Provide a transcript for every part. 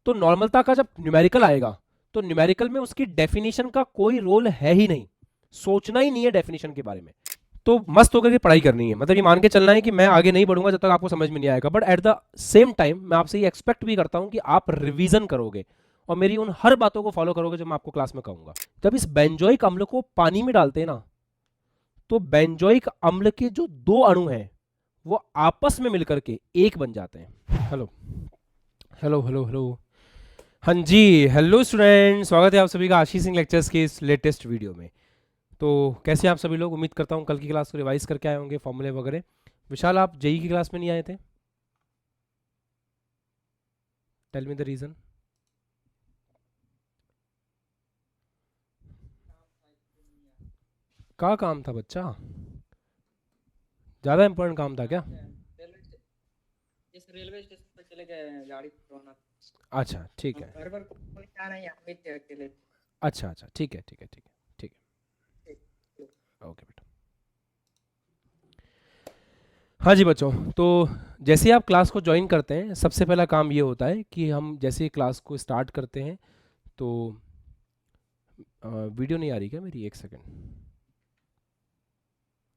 तो नॉर्मलता का जब न्यूमेरिकल आएगा तो न्यूमेरिकल में उसकी डेफिनेशन का कोई रोल है ही नहीं, सोचना ही नहीं है डेफिनेशन के बारे में। तो मस्त होकर के पढ़ाई करनी है, मतलब ये मान के चलना है कि मैं आगे नहीं बढ़ूंगा जब तक आपको समझ में नहीं आएगा, but at the same time मैं आपसे ये एक्सपेक्ट भी करता हूं कि आप रिवीजन करोगे और मेरी उन हर बातों को फॉलो करोगे जो मैं आपको क्लास में कहूंगा। जब इस बेंजोइक अम्ल को पानी में डालते हैं ना, तो बेंजोइक अम्ल के जो दो अणु हैं वो आपस में मिलकर के एक बन जाते हैं। Hello hello hello hello. हाँ जी, हेलो स्टूडेंट, स्वागत है आप सभी का आशीष सिंह लेक्चर्स के इस लेटेस्ट वीडियो में। तो कैसे हैं आप सभी लोग? उम्मीद करता हूँ कल की क्लास को रिवाइज करके आए होंगे, फॉर्मूले वगैरह। विशाल, आप जेई की क्लास में नहीं आए थे, टेल मी द रीजन। क्या काम था बच्चा? ज़्यादा इंपॉर्टेंट काम था क्या? रेलवे स्टेशन पर चले गए हैं, गाड़ी पकड़वाना था। अच्छा ठीक है। घर पर कोई क्या नहीं, हम ही थे अकेले। अच्छा अच्छा, ठीक है ठीक है ठीक है ठीक ठीक, ठीक। है, ओके बेटा। हाँ जी बच्चों, तो जैसे ही आप क्लास को ज्वाइन करते हैं सबसे पहला काम ये होता है कि हम जैसे ही क्लास को स्टार्ट करते हैं तो वीडियो नहीं आ रही क्या मेरी? एक सेकेंड,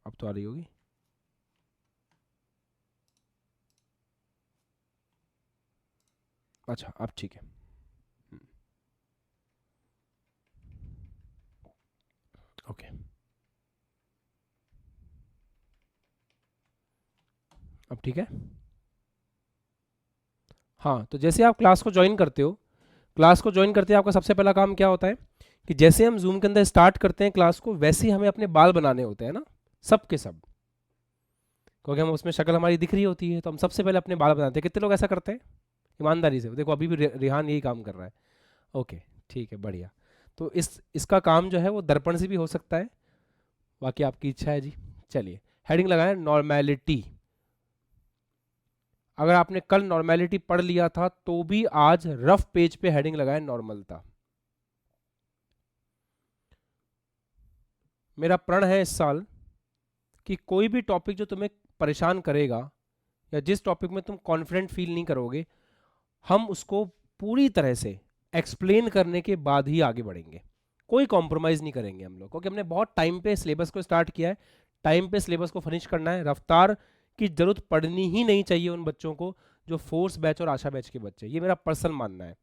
अब तो आ रही होगी। अच्छा अब ठीक है। ओके, अब ठीक है। हाँ, तो जैसे आप क्लास को ज्वाइन करते हो, क्लास को ज्वाइन करते हैं आपका सबसे पहला काम क्या होता है कि जैसे हम जूम के अंदर स्टार्ट करते हैं क्लास को, वैसे ही हमें अपने बाल बनाने होते हैं ना, सब के सब। क्योंकि हम उसमें शक्ल हमारी दिख रही होती है तो हम सबसे पहले अपने बाल बनाते हैं। कितने लोग ऐसा करते हैं ईमानदारी से? देखो अभी भी रिहान यही काम कर रहा है। ओके, ठीक है, बढ़िया। तो इसका काम जो है वो दर्पण से भी हो सकता है, बाकी आपकी इच्छा है जी। चलिए, हेडिंग लगाएं नॉर्मेलिटी। अगर आपने कल नॉर्मेलिटी पढ़ लिया था तो भी आज रफ पेज पे हेडिंग लगाएं नॉर्मलता। मेरा प्रण है इस साल कि कोई भी टॉपिक जो तुम्हें परेशान करेगा या जिस टॉपिक में तुम कॉन्फिडेंट फील नहीं करोगे, हम उसको पूरी तरह से एक्सप्लेन करने के बाद ही आगे बढ़ेंगे। कोई कॉम्प्रोमाइज़ नहीं करेंगे हम लोग, क्योंकि हमने बहुत टाइम पे सिलेबस को स्टार्ट किया है। टाइम पे सिलेबस को फिनिश करना है। रफ्तार की जरूरत पड़नी ही नहीं चाहिए उन बच्चों को जो फोर्स बैच और आशा बैच के बच्चे, ये मेरा पर्सनल मानना है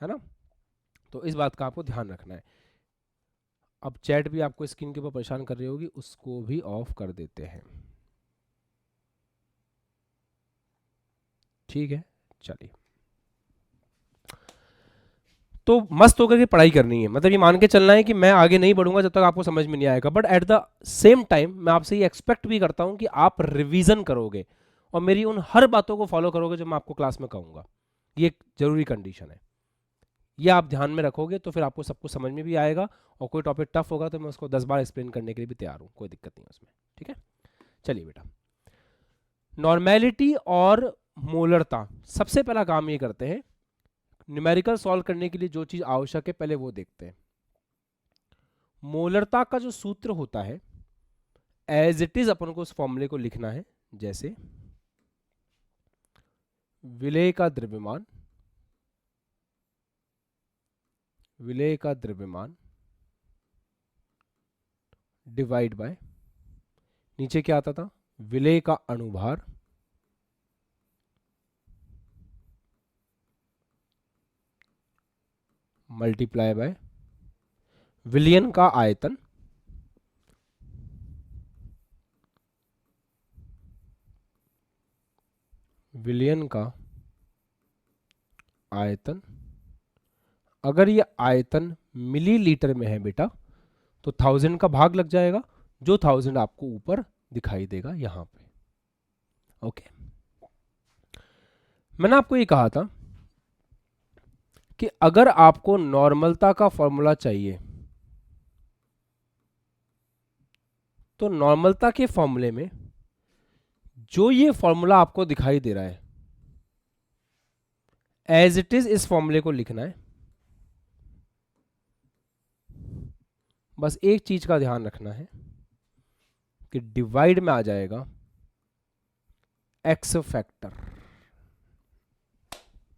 ना? तो इस बात का आपको ध्यान रखना है। अब चैट भी आपको स्क्रीन के ऊपर परेशान कर रही होगी, उसको भी ऑफ कर देते हैं, ठीक है? चलिए, तो मस्त होकर के पढ़ाई करनी है, मतलब ये मान के चलना है कि मैं आगे नहीं बढ़ूंगा जब तक आपको समझ में नहीं आएगा, but at the same time मैं आपसे ये एक्सपेक्ट भी करता हूं कि आप रिवीजन करोगे और मेरी उन हर बातों को फॉलो करोगे जो मैं आपको क्लास में कहूंगा। ये एक जरूरी कंडीशन है, ये आप ध्यान में रखोगे तो फिर आपको सब कुछ समझ में भी आएगा। और कोई टॉपिक टफ होगा तो मैं उसको 10 बार एक्सप्लेन करने के लिए भी तैयार हूँ, कोई दिक्कत नहीं है उसमें, ठीक है? चलिए बेटा, नॉर्मेलिटी और मोलरता, सबसे पहला काम ये करते हैं, न्यूमेरिकल सॉल्व करने के लिए जो चीज आवश्यक है पहले वो देखते हैं। मोलरता का जो सूत्र होता है, एज इट इज अपन को उस फॉर्मूले को लिखना है, जैसे विलेय का द्रव्यमान, विलेय का द्रव्यमान डिवाइड बाय, नीचे क्या आता था, विलेय का अणुभार मल्टीप्लाई बाय विलयन का आयतन विलयन का आयतन। अगर ये आयतन मिलीलीटर में है बेटा तो 1000 का भाग लग जाएगा, जो 1000 आपको ऊपर दिखाई देगा यहां पे। ओके, मैंने आपको ये कहा था कि अगर आपको नॉर्मलता का फॉर्मूला चाहिए तो नॉर्मलता के फॉर्मूले में जो ये फॉर्मूला आपको दिखाई दे रहा है, एज इट इज इस फॉर्मूले को लिखना है। बस एक चीज का ध्यान रखना है कि डिवाइड में आ जाएगा एक्स फैक्टर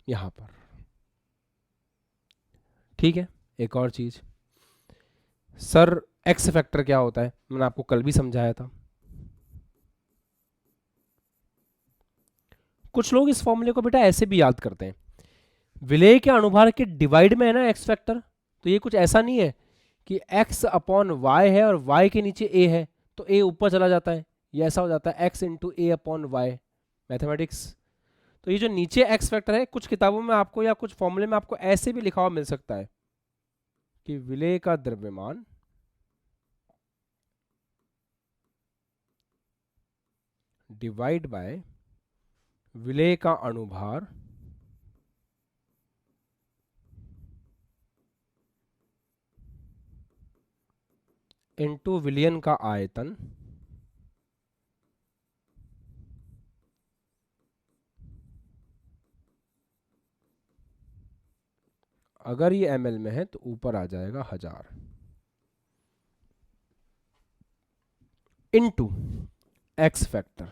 यहां पर, ठीक है, एक और चीज, सर एक्स फैक्टर क्या होता है, मैंने आपको कल भी समझाया था। कुछ लोग इस फॉर्मूले को बेटा ऐसे भी याद करते हैं, विलेय के अनुभार के डिवाइड में है ना एक्स फैक्टर, तो ये कुछ ऐसा नहीं है कि x अपॉन वाई है और y के नीचे a है तो a ऊपर चला जाता है, ये ऐसा हो जाता है x इंटू ए अपॉन वाई, मैथमेटिक्स। तो ये जो नीचे x फैक्टर है, कुछ किताबों में आपको या कुछ फॉर्मूले में आपको ऐसे भी लिखा हुआ मिल सकता है कि विलेय का द्रव्यमान डिवाइड बाय विलेय का अणुभार इंटू विलयन का आयतन अगर ये ml में है तो ऊपर आ जाएगा 1000 इंटू एक्स फैक्टर।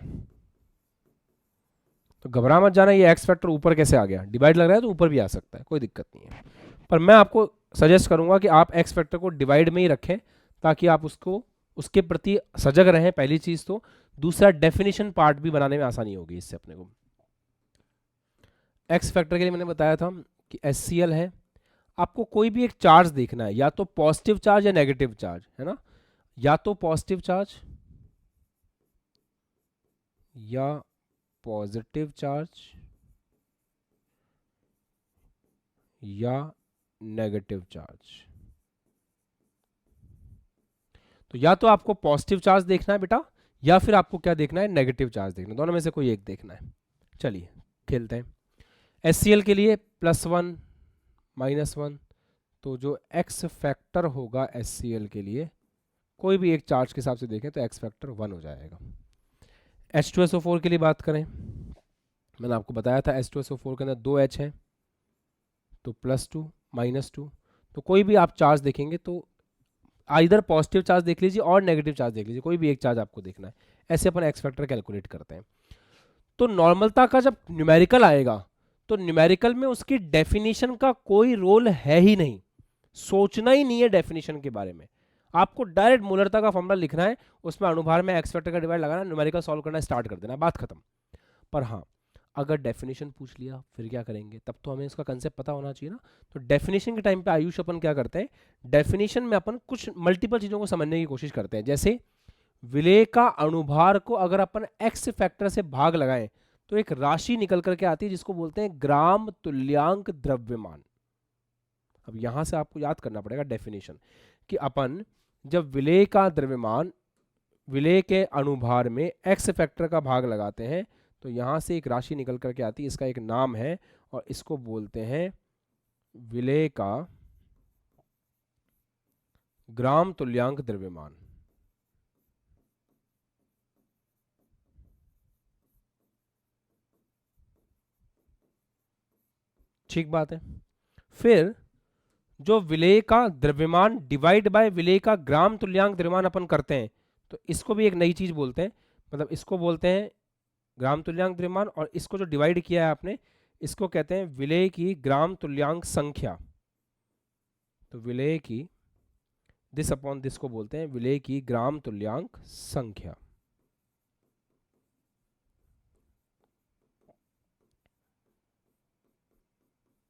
तो घबरा मत जाना, ये एक्स फैक्टर ऊपर कैसे आ गया, डिवाइड लग रहा है तो ऊपर भी आ सकता है, कोई दिक्कत नहीं है। पर मैं आपको सजेस्ट करूंगा कि आप एक्स फैक्टर को डिवाइड में ही रखें ताकि आप उसको उसके प्रति सजग रहें, पहली चीज तो। दूसरा, डेफिनेशन पार्ट भी बनाने में आसानी होगी इससे अपने को। एक्स फैक्टर के लिए मैंने बताया था कि HCl है, आपको कोई भी एक चार्ज देखना है, या तो पॉजिटिव चार्ज या नेगेटिव चार्ज, है ना, या तो पॉजिटिव चार्ज या पॉजिटिव चार्ज या नेगेटिव चार्ज। तो या तो आपको पॉजिटिव चार्ज देखना है बेटा, या फिर आपको क्या देखना है, नेगेटिव चार्ज देखना है, दोनों में से कोई एक देखना है। चलिए खेलते हैं। HCl के लिए +1 -1, तो जो एक्स फैक्टर होगा HCl के लिए, कोई भी एक चार्ज के हिसाब से देखें तो एक्स फैक्टर 1 हो जाएगा। H2SO4 के लिए बात करें, मैंने आपको बताया था H2SO4 के अंदर 2 H हैं, तो +2 -2, तो कोई भी आप चार्ज देखेंगे तो इधर पॉजिटिव चार्ज देख लीजिए और नेगेटिव चार्ज देख लीजिए, कोई भी एक चार्ज आपको देखना है। ऐसे अपन एक्स फैक्टर कैलकुलेट करते हैं। तो नॉर्मलता का जब न्यूमेरिकल आएगा तो न्यूमेरिकल में उसकी डेफिनेशन का कोई रोल है ही नहीं, सोचना ही नहीं है डेफिनेशन के बारे में। आपको डायरेक्ट मूलरता का फॉर्मूला लिखना है, उसमें अनुभार में एक्स फैक्टर का डिवाइड लगाना, न्यूमेरिकल सॉल्व करना स्टार्ट कर देना, बात खत्म। पर हाँ, अगर डेफिनेशन पूछ लिया फिर क्या करेंगे, तब तो हमें इसका कंसेप्ट पता होना चाहिए ना। तो डेफिनेशन के टाइम पे आयुष अपन क्या करते हैं, डेफिनेशन में अपन कुछ मल्टीपल चीजों को समझने की कोशिश करते हैं। जैसे विलेय का अणुभार को अगर अपन एक्स फैक्टर से भाग लगाएं तो एक राशि निकल करके आती है जिसको बोलते हैं ग्राम तुल्यांक द्रव्यमान। अब यहां से आपको याद करना पड़ेगा डेफिनेशन कि अपन जब विलेय का द्रव्यमान विलेय के अणुभार में एक्स फैक्टर का भाग लगाते हैं तो यहां से एक राशि निकल करके आती है, इसका एक नाम है और इसको बोलते हैं विलेय का ग्राम तुल्यांक द्रव्यमान। ठीक बात है। फिर जो विलेय का द्रव्यमान डिवाइड बाय विलेय का ग्राम तुल्यांक द्रव्यमान अपन करते हैं, तो इसको भी एक नई चीज बोलते हैं, मतलब इसको बोलते हैं ग्राम तुल्यांक द्रव्यमान, और इसको जो डिवाइड किया है आपने इसको कहते हैं विलेय की ग्राम तुल्यांक संख्या। तो विलेय की दिस अपॉन दिस को बोलते हैं विलेय की ग्राम तुल्यांक संख्या।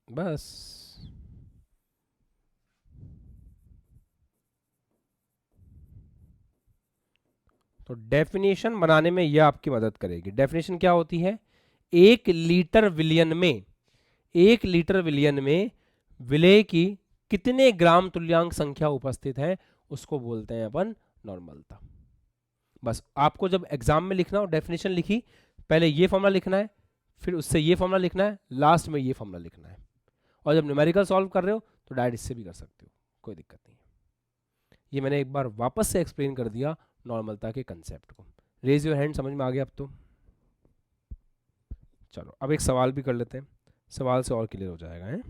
बस। तो डेफिनेशन बनाने में यह आपकी मदद करेगी। डेफिनेशन क्या होती है, 1 लीटर विलियन में विलेय की कितने ग्राम तुल्यांक संख्या उपस्थित है उसको बोलते हैं अपन नॉर्मलता। बस आपको जब एग्जाम में लिखना हो, डेफिनेशन लिखी, पहले ये फॉर्मूला लिखना है, फिर उससे ये फॉर्मूला लिखना है, लास्ट में ये फॉर्मूला लिखना है। और जब न्यूमेरिकल सॉल्व कर रहे हो तो डायरेक्ट इससे भी कर सकते हो, कोई दिक्कत नहीं है। ये मैंने एक बार वापस से एक्सप्लेन कर दिया नॉर्मलता के कंसेप्ट को। रेज योर हैंड, समझ में आ गया अब तो। चलो अब एक सवाल भी कर लेते हैं, सवाल से और क्लियर हो जाएगा है।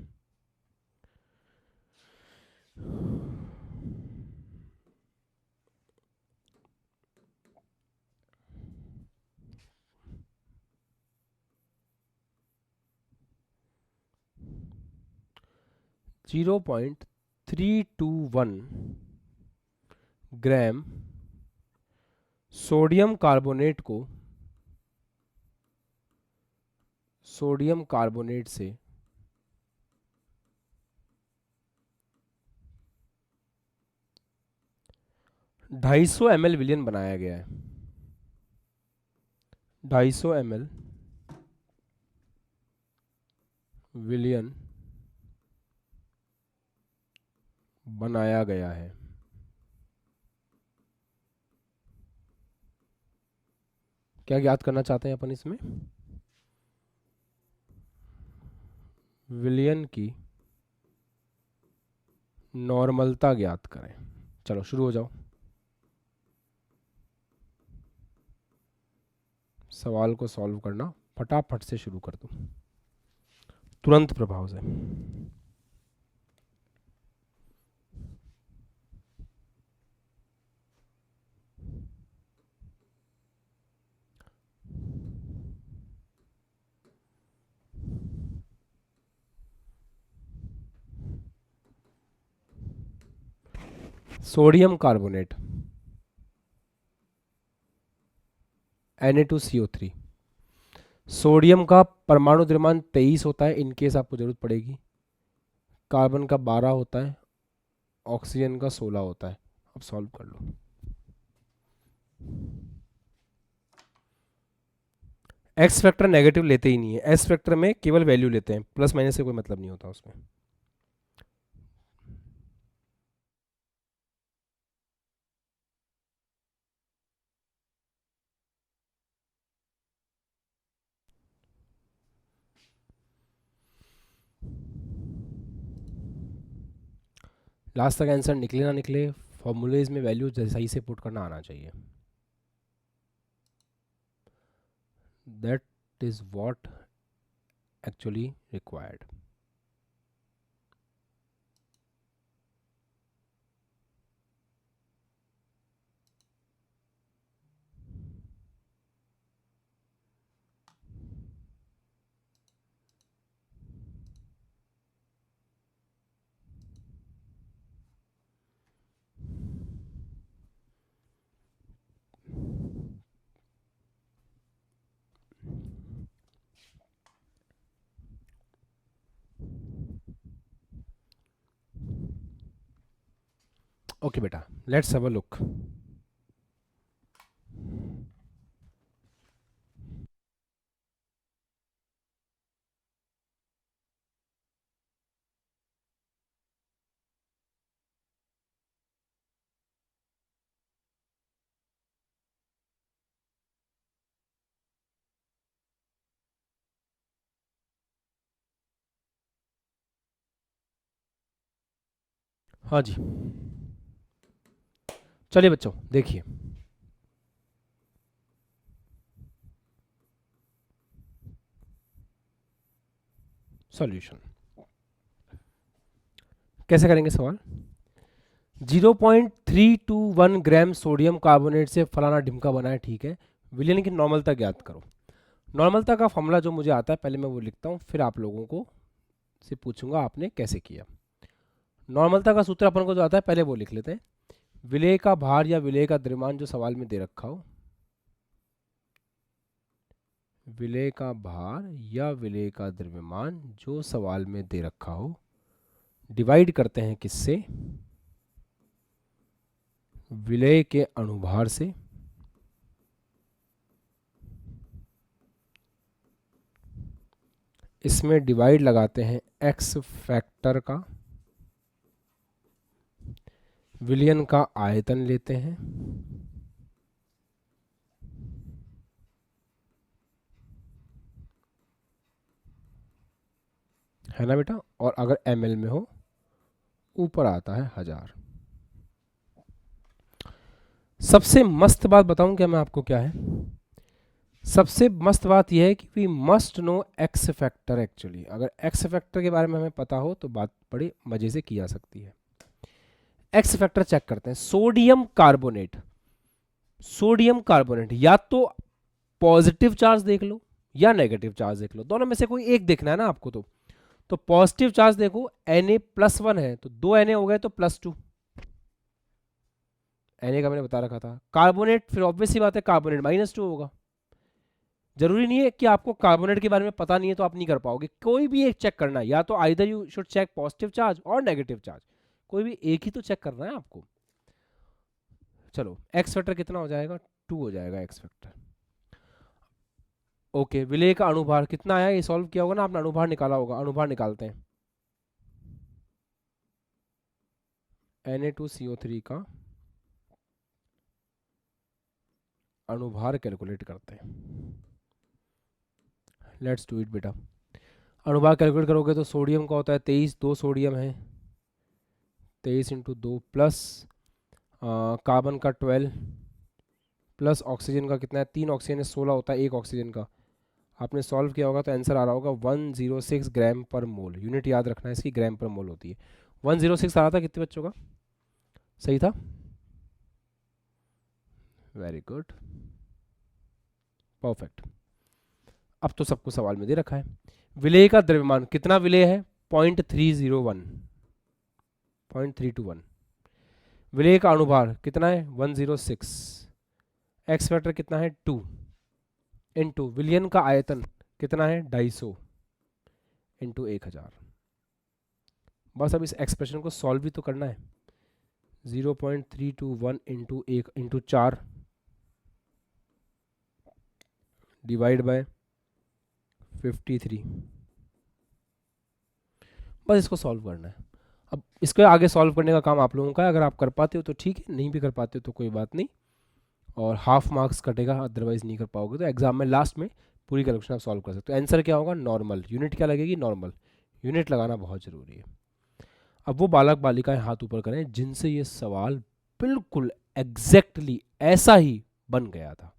0.321 ग्राम सोडियम कार्बोनेट को सोडियम कार्बोनेट से 250 ml विलियन बनाया गया है। 250 ml विलियन बनाया गया है। क्या ज्ञात करना चाहते हैं अपन इसमें? विलियन की नॉर्मलता ज्ञात करें। चलो शुरू हो जाओ, सवाल को सॉल्व करना फटाफट से शुरू कर दो, तुरंत प्रभाव से। सोडियम कार्बोनेट Na2CO3, सोडियम का परमाणु द्रव्यमान 23 होता है, इनकेस आपको जरूरत पड़ेगी। कार्बन का 12 होता है, ऑक्सीजन का 16 होता है। अब सॉल्व कर लो। एक्स फैक्टर नेगेटिव लेते ही नहीं है, एस फैक्टर में केवल वैल्यू लेते हैं, प्लस माइनस से कोई मतलब नहीं होता उसमें। लास्ट तक आंसर निकले ना निकले, फॉर्मूलेज में वैल्यू सही से पुट करना आना चाहिए। That is what actually required. Okay बेटा, लेट्स हैव अ लुक। हाँ जी, चलिए बच्चों देखिए, सॉल्यूशन कैसे करेंगे सवाल। 0.321 ग्राम सोडियम कार्बोनेट से फलाना ढिमका बना है, ठीक है। विलयन की नॉर्मलता ज्ञात करो। नॉर्मलता का फॉर्मूला जो मुझे आता है पहले मैं वो लिखता हूँ, फिर आप लोगों को से पूछूंगा आपने कैसे किया। नॉर्मलता का सूत्र अपन को जो आता है पहले वो लिख लेते हैं। विलेय का भार या विलेय का द्रव्यमान जो सवाल में दे रखा हो, विलेय का भार या विलेय का द्रव्यमान जो सवाल में दे रखा हो, डिवाइड करते हैं किससे? विलेय के अणुभार से। इसमें डिवाइड लगाते हैं एक्स फैक्टर का, विलयन का आयतन लेते हैं, है ना बेटा, और अगर ml में हो ऊपर आता है 1000। सबसे मस्त बात बताऊं क्या मैं आपको, क्या है सबसे मस्त बात यह है कि we must know X factor. Actually अगर एक्स फैक्टर के बारे में हमें पता हो तो बात बड़ी मजे से की जा सकती है। एक्स फैक्टर चेक करते हैं। सोडियम कार्बोनेट, सोडियम कार्बोनेट या तो पॉजिटिव चार्ज देख लो या नेगेटिव चार्ज देख लो, दोनों में से कोई एक देखना है ना आपको। तो पॉजिटिव चार्ज देखो Na+1 है तो 2 Na हो गए तो +2, Na का मैंने बता रखा था। कार्बोनेट फिर ऑब्वियस सी बात है कार्बोनेट -2 होगा। जरूरी नहीं है कि आपको कार्बोनेट के बारे में पता नहीं है तो आप नहीं कर पाओगे, कोई भी एक चेक करना है, या तो either you should check positive charge और नेगेटिव चार्ज, कोई भी एक ही तो चेक करना है आपको। चलो एक्स फैक्टर कितना हो जाएगा, 2 हो जाएगा एक्स फैक्टर। ओके, विलेय का अणुभार कितना आया, ये सॉल्व किया होगा ना आपने, अणुभार निकाला होगा, अणुभार निकालते हैं। Na2CO3 का अणुभार कैलकुलेट करते हैं। लेट्स डू इट बेटा। अणुभार कैलकुलेट करोगे तो सोडियम का होता है 23, 2 सोडियम है, 23 इंटू 2 प्लस कार्बन का 12 प्लस ऑक्सीजन का कितना है, 3 ऑक्सीजन है, 16 होता है एक ऑक्सीजन का। आपने सॉल्व किया होगा तो आंसर आ रहा होगा 106 ग्राम पर मोल। यूनिट याद रखना है इसकी, ग्राम पर मोल होती है। 106 आ रहा था कितने बच्चों का, सही था, वेरी गुड, परफेक्ट। अब तो सबको सवाल में दे रखा है। विलेय का द्रव्यमान कितना विलेय है, 0.301, 0.321। विलेय का अणुभार कितना है 106, एक्स फैक्टर कितना है 2, इंटू विलियन का आयतन कितना है 250 इंटू 1000। बस अब इस एक्सप्रेशन को सॉल्व भी तो करना है। 0.321 इंटू 1 इंटू 4 डिवाइड बाय 53, बस इसको सॉल्व करना है। अब इसको आगे सॉल्व करने का काम आप लोगों का है, अगर आप कर पाते हो तो ठीक है, नहीं भी कर पाते हो तो कोई बात नहीं, और हाफ मार्क्स कटेगा अदरवाइज नहीं कर पाओगे तो एग्जाम में लास्ट में पूरी कैलकुलेशन आप सॉल्व कर सकते हो। आंसर क्या होगा, नॉर्मल। यूनिट क्या लगेगी, नॉर्मल। यूनिट लगाना बहुत ज़रूरी है। अब वो बालक बालिकाएं हाथ ऊपर करें जिनसे ये सवाल बिल्कुल एग्जैक्टली ऐसा ही बन गया था।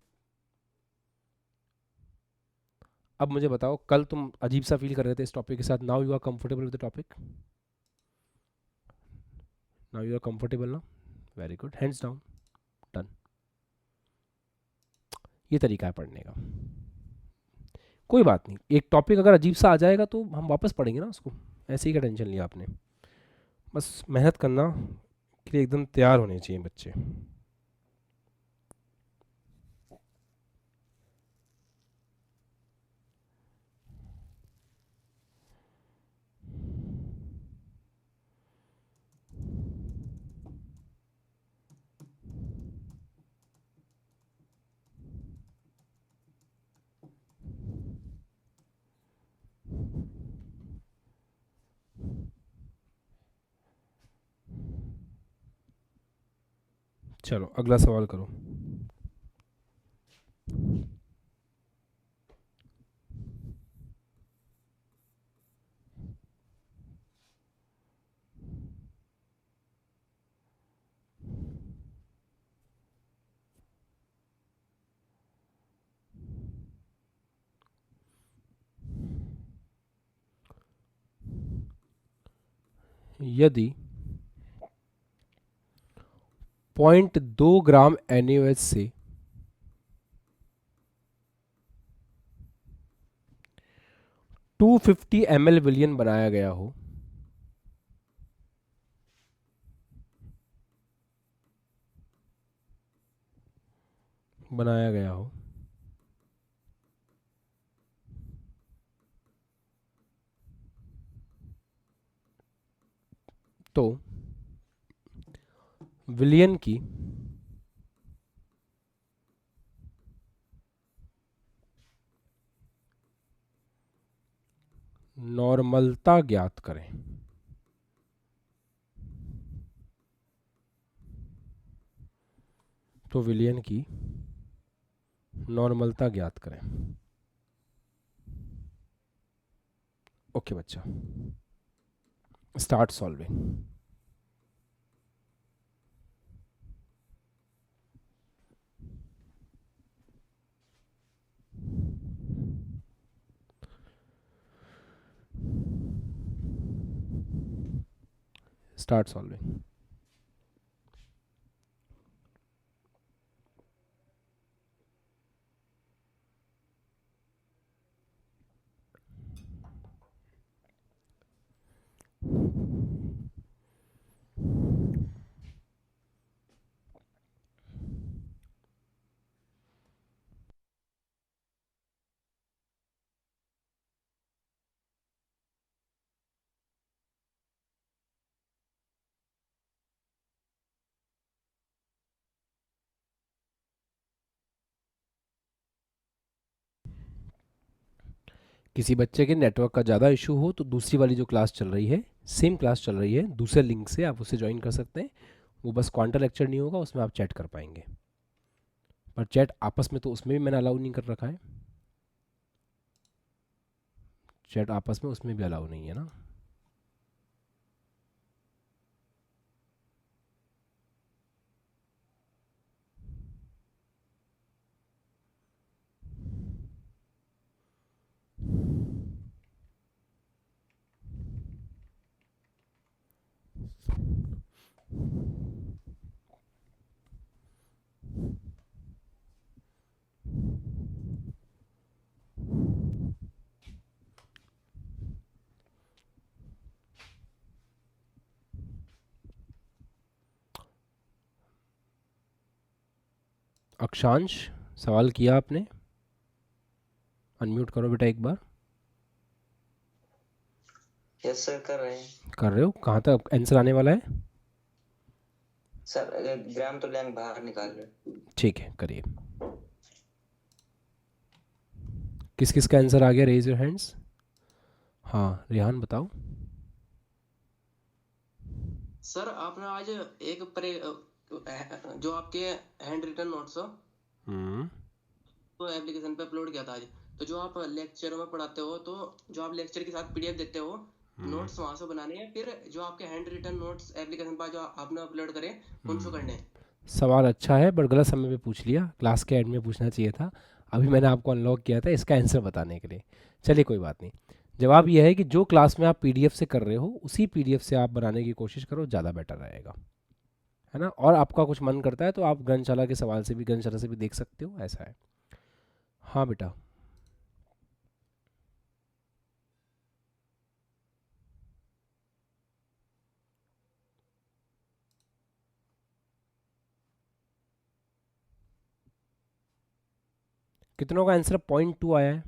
अब मुझे बताओ, कल तुम अजीब सा फील कर रहे थे इस टॉपिक के साथ, now you are comfortable with the topic, now you are comfortable ना, very good, hands down, done. ये तरीका है पढ़ने का, कोई बात नहीं, एक टॉपिक अगर अजीब सा आ जाएगा तो हम वापस पढ़ेंगे ना उसको, ऐसे ही का टेंशन लिया आपने। बस मेहनत करना के लिए एकदम तैयार होने चाहिए बच्चे। चलो अगला सवाल करो। यदि 0.2 ग्राम NaOH से 250 ml विलियन बनाया गया हो, बनाया गया हो तो विलियन की नॉर्मलता ज्ञात करें। तो विलियन की नॉर्मलता ज्ञात करें। ओके बच्चा, स्टार्ट सॉल्विंग। Start solving. किसी बच्चे के नेटवर्क का ज़्यादा इशू हो तो दूसरी वाली जो क्लास चल रही है, सेम क्लास चल रही है, दूसरे लिंक से आप उसे ज्वाइन कर सकते हैं। वो बस क्वांटल लेक्चर नहीं होगा, उसमें आप चैट कर पाएंगे, पर चैट आपस में तो उसमें भी मैंने अलाउ नहीं कर रखा है। चैट आपस में उसमें भी अलाउ नहीं है ना। अक्षांश, सवाल किया आपने? अनम्यूट करो बेटा एक बार। यस सर, कर रहे हैं। कर रहे हो? कहाँ तक आंसर आने वाला है? सर ग्राम तो लैंग बाहर निकाल रहे। ठीक है, करिए। किस किस का आंसर आ गया? Raise your hands. हाँ रेहान बताओ। सर आपने आज एक जो आपके हैंड रिटन नोट्स तो एप्लीकेशन पे अपलोड किया था आज। तो जो आप लेक्चर में पढ़ाते हो, तो जो आप लेक्चर के साथ पीडीएफ देते हो, नोट्स वहां से बनाने हैं, फिर जो आपके हैंड रिटन नोट्स एप्लीकेशन पर जो आपने अपलोड करे उनसे करने हैं। सवाल अच्छा है, बट गलत समय पे पूछ लिया, क्लास के एंड में पूछना चाहिए था। अभी मैंने आपको अनलॉक किया था इसका आंसर बताने के लिए। चलिए कोई बात नहीं। जवाब यह है कि जो क्लास में आप पीडीएफ से कर रहे हो उसी पीडीएफ से आप बनाने की कोशिश करो, ज़्यादा बेटर रहेगा, है ना। और आपका कुछ मन करता है तो आप ग्रंथशाला के सवाल से भी, ग्रंथशाला से भी देख सकते हो, ऐसा है। हाँ बेटा। कितनों का आंसर 0.2 आया है?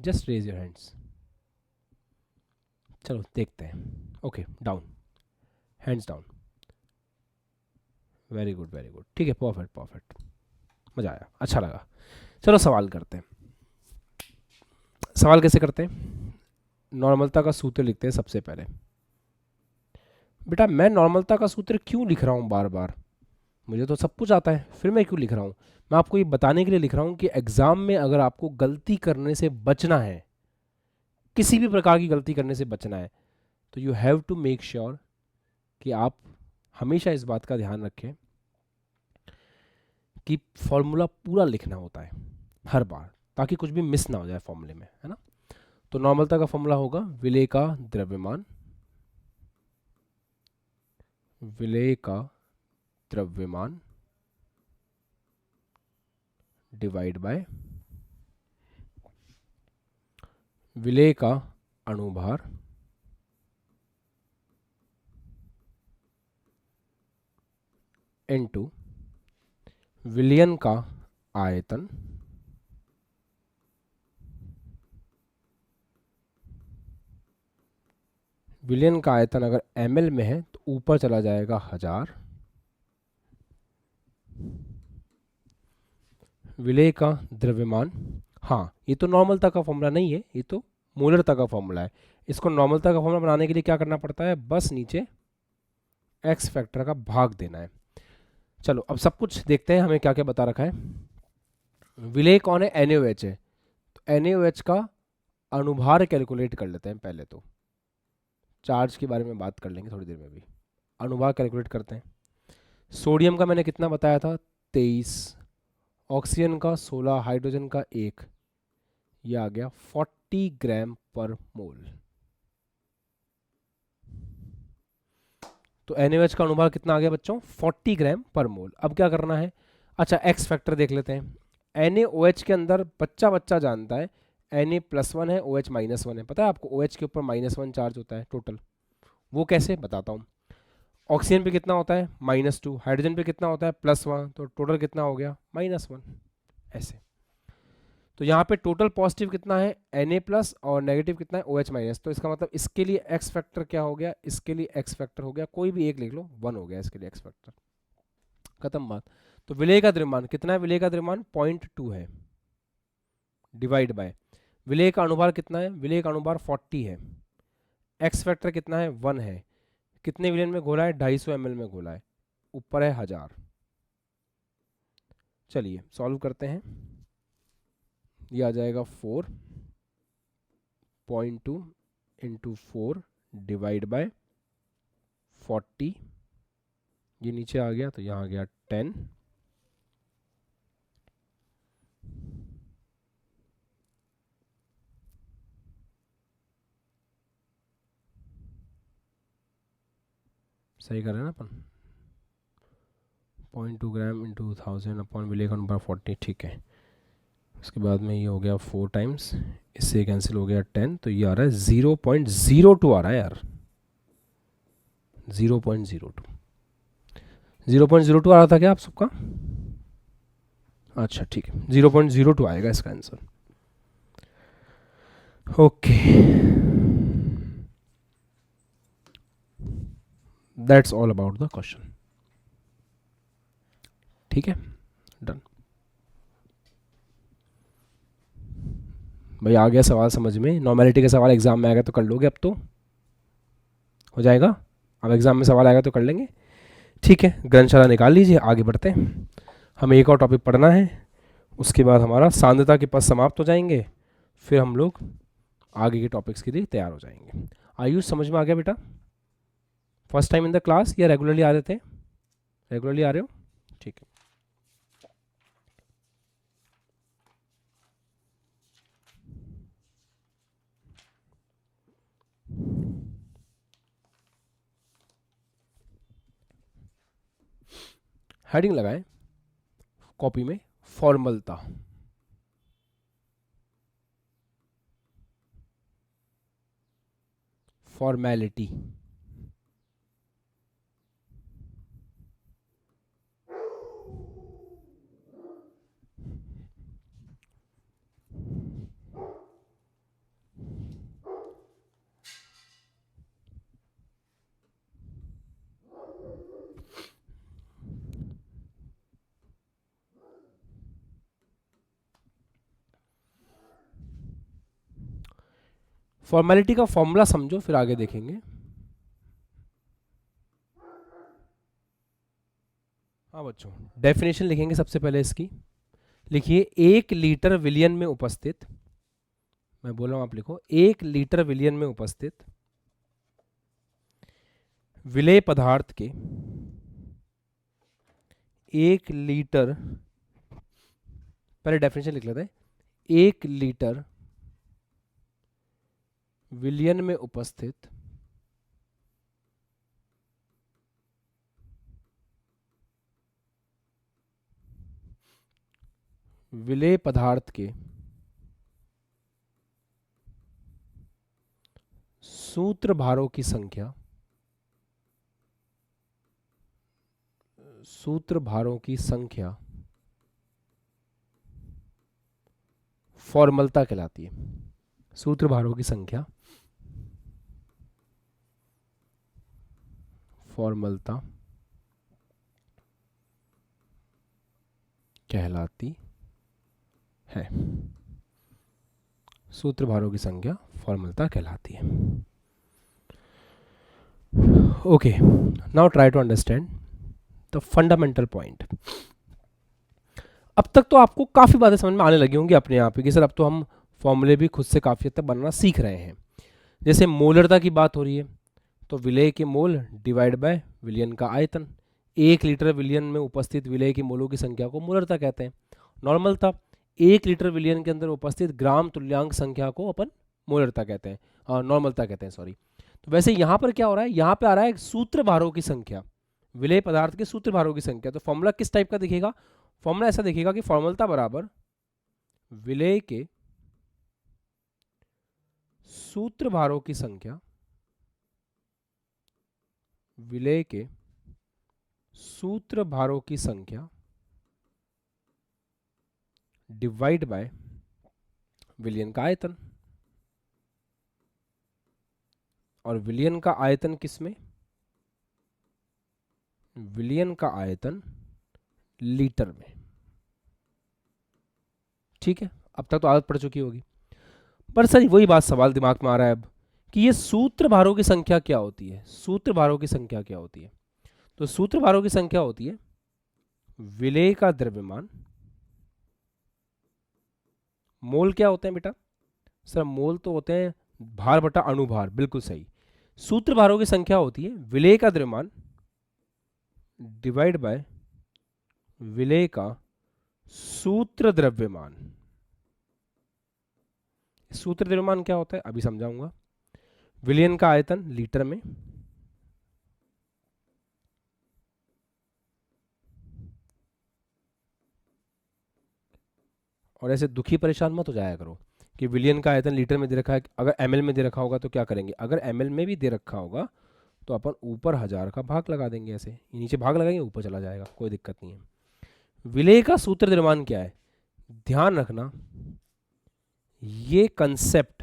Just raise your hands. चलो देखते हैं। Okay, down, hands down. Very good very good, ठीक है, परफेक्ट परफेक्ट, मज़ा आया, अच्छा लगा। चलो सवाल करते हैं। सवाल कैसे करते हैं? नॉर्मलता का सूत्र लिखते हैं सबसे पहले। बेटा मैं नॉर्मलता का सूत्र क्यों लिख रहा हूँ बार बार? मुझे तो सब कुछ आता है, फिर मैं क्यों लिख रहा हूँ? मैं आपको ये बताने के लिए लिख रहा हूँ कि एग्ज़ाम में अगर आपको गलती करने से बचना है, किसी भी प्रकार की गलती करने से बचना है, तो you have to make sure कि आप हमेशा इस बात का ध्यान रखें कि फॉर्मूला पूरा लिखना होता है हर बार, ताकि कुछ भी मिस ना हो जाए फॉर्मूले में, है ना। तो नॉर्मलता का फॉर्मूला होगा विलेय का द्रव्यमान, विलेय का द्रव्यमान डिवाइड बाय विलेय का अणुभार इनटू विलयन का आयतन विलयन का आयतन अगर ml में है तो ऊपर चला जाएगा 1000, विलेय का द्रव्यमान। हाँ ये तो नॉर्मलता का फॉर्मूला नहीं है, ये तो मोलरता का फॉर्मूला है। इसको नॉर्मलता का फॉर्मूला बनाने के लिए क्या करना पड़ता है? बस नीचे एक्स फैक्टर का भाग देना है। चलो अब सब कुछ देखते हैं हमें क्या क्या बता रखा है। विलेय कौन है? NaOH है, तो NaOH का अणुभार कैलकुलेट कर लेते हैं पहले। तो चार्ज के बारे में बात कर लेंगे थोड़ी देर में भी, अणुभार कैलकुलेट करते हैं। सोडियम का मैंने कितना बताया था? 23, ऑक्सीजन का 16, हाइड्रोजन का 1, ये आ गया 40 ग्राम पर मोल। तो NaOH का अणुभार कितना आ गया बच्चों? 40 ग्राम पर मोल। अब क्या करना है? अच्छा एक्स फैक्टर देख लेते हैं। NaOH के अंदर बच्चा बच्चा जानता है Na+1 है, OH -1 है। पता है आपको OH के ऊपर -1 चार्ज होता है टोटल। वो कैसे बताता हूँ। ऑक्सीजन पे कितना होता है? -2, हाइड्रोजन पे कितना होता है? +1, तो टोटल कितना हो गया? -1, ऐसे। तो यहाँ पे टोटल पॉजिटिव कितना है? Na+ और नेगेटिव कितना है? OH-। तो इसका मतलब इसके लिए एक्स फैक्टर क्या हो गया? इसके लिए एक्स फैक्टर हो गया, कोई भी एक लिख लो, 1 हो गया इसके लिए एक्स फैक्टर, खत्म बात। तो विलेय का द्रव्यमान कितना है? विलेय का द्रव्यमान 0.2 है, डिवाइड बाय विलेय का अनुभार कितना है? विलेय का अनुभार 40 है। एक्स फैक्टर कितना है? 1 है। कितने विलियन में घोला है? 250 ml में घोला है। ऊपर है 1000। चलिए सॉल्व करते हैं। ये आ जाएगा 4.2 इंटू 4 डिवाइड बाय 40। ये नीचे आ गया तो यहाँ आ गया 10। सही कर रहे हैं ना अपन? 0.2 ग्राम इंटू 1000 अपॉन विलेय का नंबर 40। ठीक है। उसके बाद में ये हो गया 4 टाइम्स, इससे कैंसिल हो गया 10, तो ये आ रहा है 0.02 आ रहा है यार। 0.02 0.02 आ रहा था क्या आप सबका? अच्छा ठीक है, 0.02 आएगा इसका answer. Okay, that's all about the question. ठीक है, डन। भाई आ गया सवाल समझ में? नॉर्मेलिटी का सवाल एग्जाम में आएगा तो कर लोगे, अब तो हो जाएगा। अब एग्जाम में सवाल आएगा तो कर लेंगे। ठीक है, ग्रंथशाला निकाल लीजिए, आगे बढ़ते हैं। हमें एक और टॉपिक पढ़ना है, उसके बाद हमारा सांद्रता के पद समाप्त हो जाएंगे, फिर हम लोग आगे के टॉपिक्स के लिए तैयार हो जाएंगे। आयुष समझ में आ गया बेटा? First time in the class या रेगुलरली आ रहे थे? रेगुलरली आ रहे हो? ठीक है। हेडिंग लगाएं कॉपी में, फॉर्मलता। फॉर्मेलिटी। फॉर्मेलिटी का फॉर्मूला समझो, फिर आगे देखेंगे। हाँ बच्चों, डेफिनेशन लिखेंगे सबसे पहले इसकी। लिखिए 1 लीटर विलियन में उपस्थित, मैं बोल रहा हूं आप लिखो, 1 लीटर विलियन में उपस्थित विलेय पदार्थ के 1 लीटर, पहले डेफिनेशन लिख लेते हैं। 1 लीटर विलियन में उपस्थित विलेय पदार्थ के सूत्र भारों की संख्या, सूत्र भारों की संख्या फॉर्मलता कहलाती है। सूत्र भारों की संख्या फॉर्मलता कहलाती है। सूत्र भारों की संख्या फॉर्मलता कहलाती है। Okay, now try to understand the fundamental point. अब तक तो आपको काफ़ी बातें समझ में आने लगी होंगी अपने आप ही कि सर अब तो हम फॉर्मूले भी खुद से काफ़ी हद तक बनाना सीख रहे हैं। जैसे मोलरता की बात हो रही है तो विलेय के मोल डिवाइड बाय विलियन का आयतन। 1 लीटर विलियन में उपस्थित विलेय के मोलों की संख्या को मोलरता कहते हैं। नॉर्मलता, 1 लीटर विलियन के अंदर उपस्थित ग्राम तुल्यांक संख्या को अपन मोलरता कहते हैं, नॉर्मलता कहते हैं, सॉरी। तो वैसे यहाँ पर क्या हो रहा है, यहाँ पे आ रहा है सूत्र भारों की संख्या, विलेय पदार्थ के सूत्र भारों की संख्या। तो फॉर्मूला किस टाइप का दिखेगा? फॉर्मूला ऐसा दिखेगा कि फॉर्मलता बराबर विलेय के सूत्र भारों की संख्या, विलेय के सूत्र भारों की संख्या डिवाइड बाय विलियन का आयतन। और विलियन का आयतन किसमें? विलियन का आयतन लीटर में। ठीक है, अब तक तो आदत पड़ चुकी होगी। पर सर वही बात सवाल दिमाग में आ रहा है अब कि ये सूत्र भारों की संख्या क्या होती है, सूत्र भारों की संख्या क्या होती है। तो सूत्र भारों की संख्या होती है विलेय का द्रव्यमान, मोल क्या होते हैं बेटा, सर मोल तो होते हैं भार बटा अणुभार, बिल्कुल सही। सूत्र भारों की संख्या होती है विलेय का द्रव्यमान डिवाइड बाय विलेय का सूत्र द्रव्यमान। सूत्र द्रव्यमान क्या होता है अभी समझाऊंगा। विलयन का आयतन लीटर में, और ऐसे दुखी परेशान मत हो जाया करो कि विलियन का आयतन लीटर में दे रखा है, अगर एमएल में दे रखा होगा तो क्या करेंगे, अगर एमएल में भी दे रखा होगा तो अपन ऊपर 1000 का भाग लगा देंगे, ऐसे नीचे भाग लगाएंगे ऊपर चला जाएगा, कोई दिक्कत नहीं है। विलेय का सूत्र द्रव्यमान क्या है, ध्यान रखना ये कंसेप्ट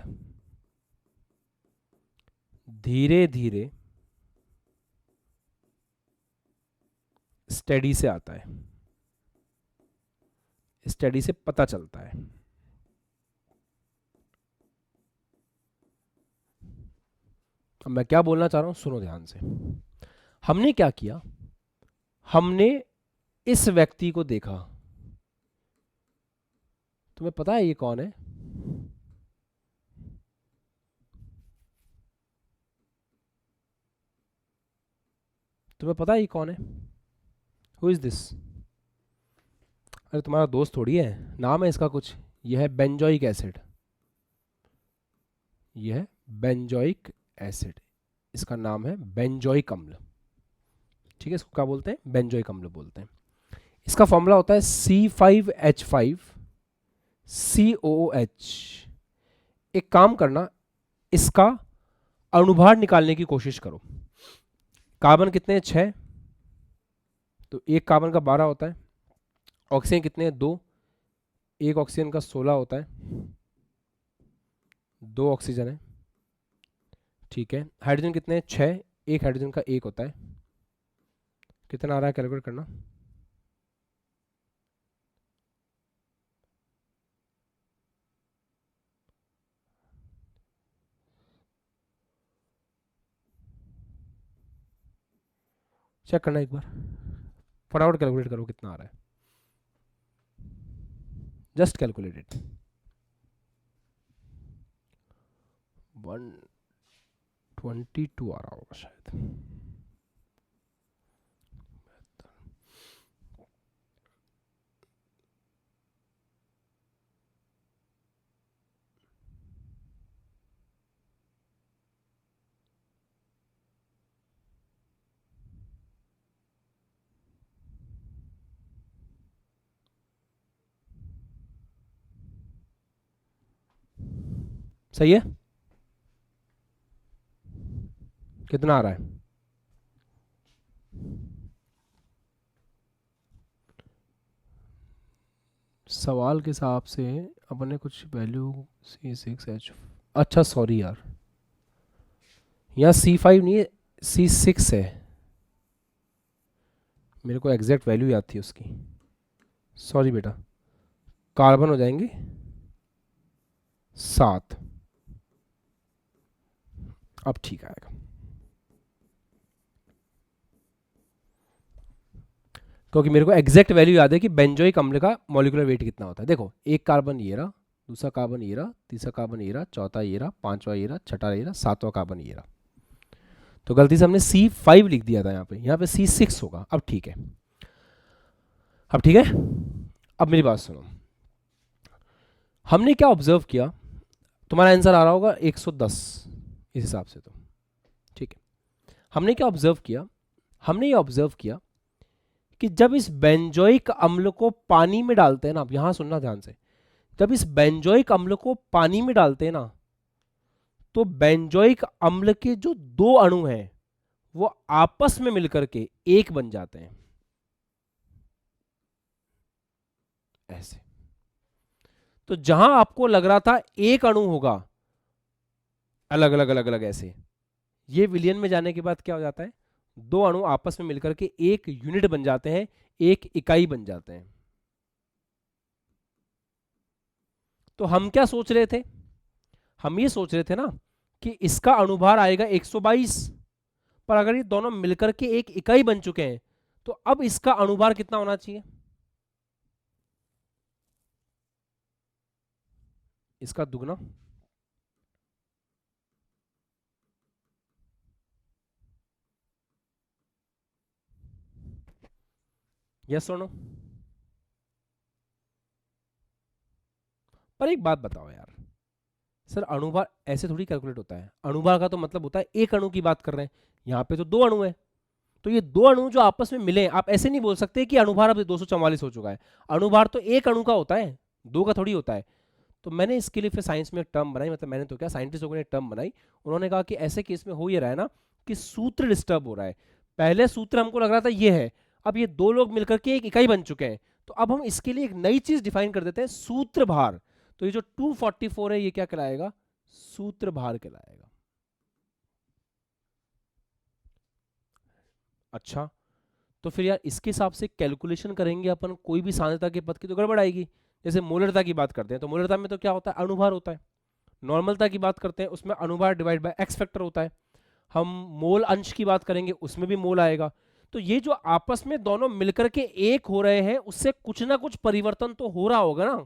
धीरे धीरे स्टडी से आता है, स्टडी से पता चलता है। अब मैं क्या बोलना चाह रहा हूं सुनो ध्यान से। हमने क्या किया, हमने इस व्यक्ति को देखा, तुम्हें पता है ये कौन है, तुम्हें पता है ये कौन है, हु इज दिस। अरे तुम्हारा दोस्त थोड़ी है, नाम है इसका कुछ, यह है बेंजोइक एसिड, यह है बेंजोइक एसिड, इसका नाम है बेंजोइक अम्ल, ठीक है, इसको क्या बोलते हैं, बेंजोइक अम्ल बोलते हैं। इसका फॉर्मूला होता है C5H5COOH। एक काम करना, इसका अणुभार निकालने की कोशिश करो। कार्बन कितने हैं 6, तो एक कार्बन का 12 होता है, ऑक्सीजन कितने हैं 2, एक ऑक्सीजन का 16 होता है, 2 ऑक्सीजन है, ठीक है। हाइड्रोजन कितने हैं 6, एक हाइड्रोजन का 1 होता है, कितना आ रहा है कैलकुलेट करना, चेक करना एक बार, फटाफट कैलकुलेट करो कितना आ रहा है, जस्ट कैलकुलेट इट। 122 आ रहा होगा शायद। सही है, कितना आ रहा है, सवाल के हिसाब से अपने कुछ वैल्यू C6H, अच्छा सॉरी यार, यहाँ C5 नहीं है C6 है, मेरे को एग्जैक्ट वैल्यू याद थी उसकी, सॉरी बेटा, कार्बन हो जाएंगे 7, अब ठीक आएगा। क्योंकि मेरे को एग्जैक्ट वैल्यू याद है कि बेंजोइक अम्ल का मॉलिक्यूलर वेट कितना होता है। देखो एक कार्बन ये रहा, दूसरा कार्बन ये रहा, तीसरा कार्बन ये रहा, चौथा ये रहा, पांचवा ये रहा, छठा ये रहा, सातवां कार्बन ये रहा। तो गलती से हमने C5 लिख दिया था, यहाँ पे C6 होगा। अब ठीक है, अब ठीक है। अब मेरी बात सुनो, हमने क्या ऑब्जर्व किया, तुम्हारा आंसर आ रहा होगा 110 इस हिसाब से, तो ठीक है। हमने क्या ऑब्जर्व किया, हमने ये ऑब्जर्व किया कि जब इस बेंजोइक अम्ल को पानी में डालते हैं ना, अब यहां सुनना ध्यान से, जब इस बेंजोइक अम्ल को पानी में डालते हैं ना, तो बेंजोइक अम्ल के जो 2 अणु हैं वो आपस में मिलकर के एक बन जाते हैं, ऐसे। तो जहां आपको लग रहा था एक अणु होगा अलग अलग अलग अलग ऐसे, ये विलियन में जाने के बाद क्या हो जाता है, 2 अणु आपस में मिलकर के एक यूनिट बन जाते हैं, एक इकाई बन जाते हैं। तो हम क्या सोच रहे थे, हम ये सोच रहे थे ना कि इसका अणुभार आएगा 122, पर अगर ये दोनों मिलकर के एक इकाई बन चुके हैं तो अब इसका अणुभार कितना होना चाहिए? इसका दुगना। यस और नो? पर एक बात बताओ यार, सर अणुभार ऐसे थोड़ी कैलकुलेट होता है। अणुभार का तो मतलब होता है एक अणु की बात कर रहे हैं, यहाँ पे तो दो अणु है, तो ये दो अणु जो आपस में मिले, आप ऐसे नहीं बोल सकते कि अणुभार अब 244 हो चुका है। अणुभार तो एक अणु का होता है, दो का थोड़ी होता है। तो मैंने इसके लिए फिर साइंस में एक टर्म बनाई, मतलब मैंने तो क्या, साइंटिस्ट लोगों ने एक टर्म बनाई। उन्होंने कहा कि ऐसे केस में हो ये रहा है ना कि सूत्र डिस्टर्ब हो रहा है। पहले सूत्र हमको लग रहा था ये है, अब ये दो लोग मिलकर के एक इकाई बन चुके हैं, तो अब हम इसके लिए एक नई चीज डिफाइन कर देते हैं, सूत्र भार। तो ये जो 244 है ये क्या कहलाएगा? सूत्र भार कहलाएगा। अच्छा, तो फिर यार इसके हिसाब से कैलकुलेशन करेंगे अपन कोई भी सांद्रता के पद की तो गड़बड़ आएगी। जैसे मोलरता की बात करते हैं तो मोलरता में तो क्या होता है? अणुभार होता है। नॉर्मलता की बात करते हैं उसमें अणुभार डिवाइड बाय एक्स फैक्टर होता है। हम मोल अंश की बात करेंगे उसमें भी मोल आएगा। तो ये जो आपस में दोनों मिलकर के एक हो रहे हैं उससे कुछ ना कुछ परिवर्तन तो हो रहा होगा ना।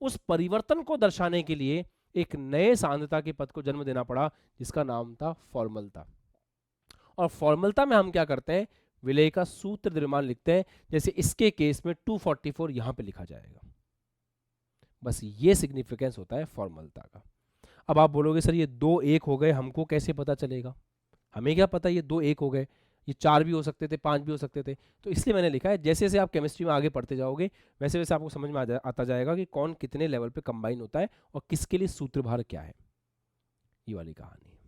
उस परिवर्तन को दर्शाने के लिए एक नए सांद्रता के पद को जन्म देना पड़ा जिसका नाम था फॉर्मलता। और फॉर्मलता में हम क्या करते हैं? विलेय का सूत्र द्रव्यमान लिखते हैं। जैसे इसके केस में 244 यहां पे लिखा जाएगा। बस ये सिग्निफिकेंस होता है फॉर्मलता का। अब आप बोलोगे सर ये दो एक हो गए, हमको कैसे पता चलेगा? हमें क्या पता ये दो एक हो गए, ये चार भी हो सकते थे, पांच भी हो सकते थे। तो इसलिए मैंने लिखा है जैसे जैसे आप केमिस्ट्री में आगे पढ़ते जाओगे वैसे वैसे आपको समझ में आता जाएगा कि कौन कितने लेवल पे कंबाइन होता है और किसके लिए सूत्रभार क्या है। ये वाली कहानी है।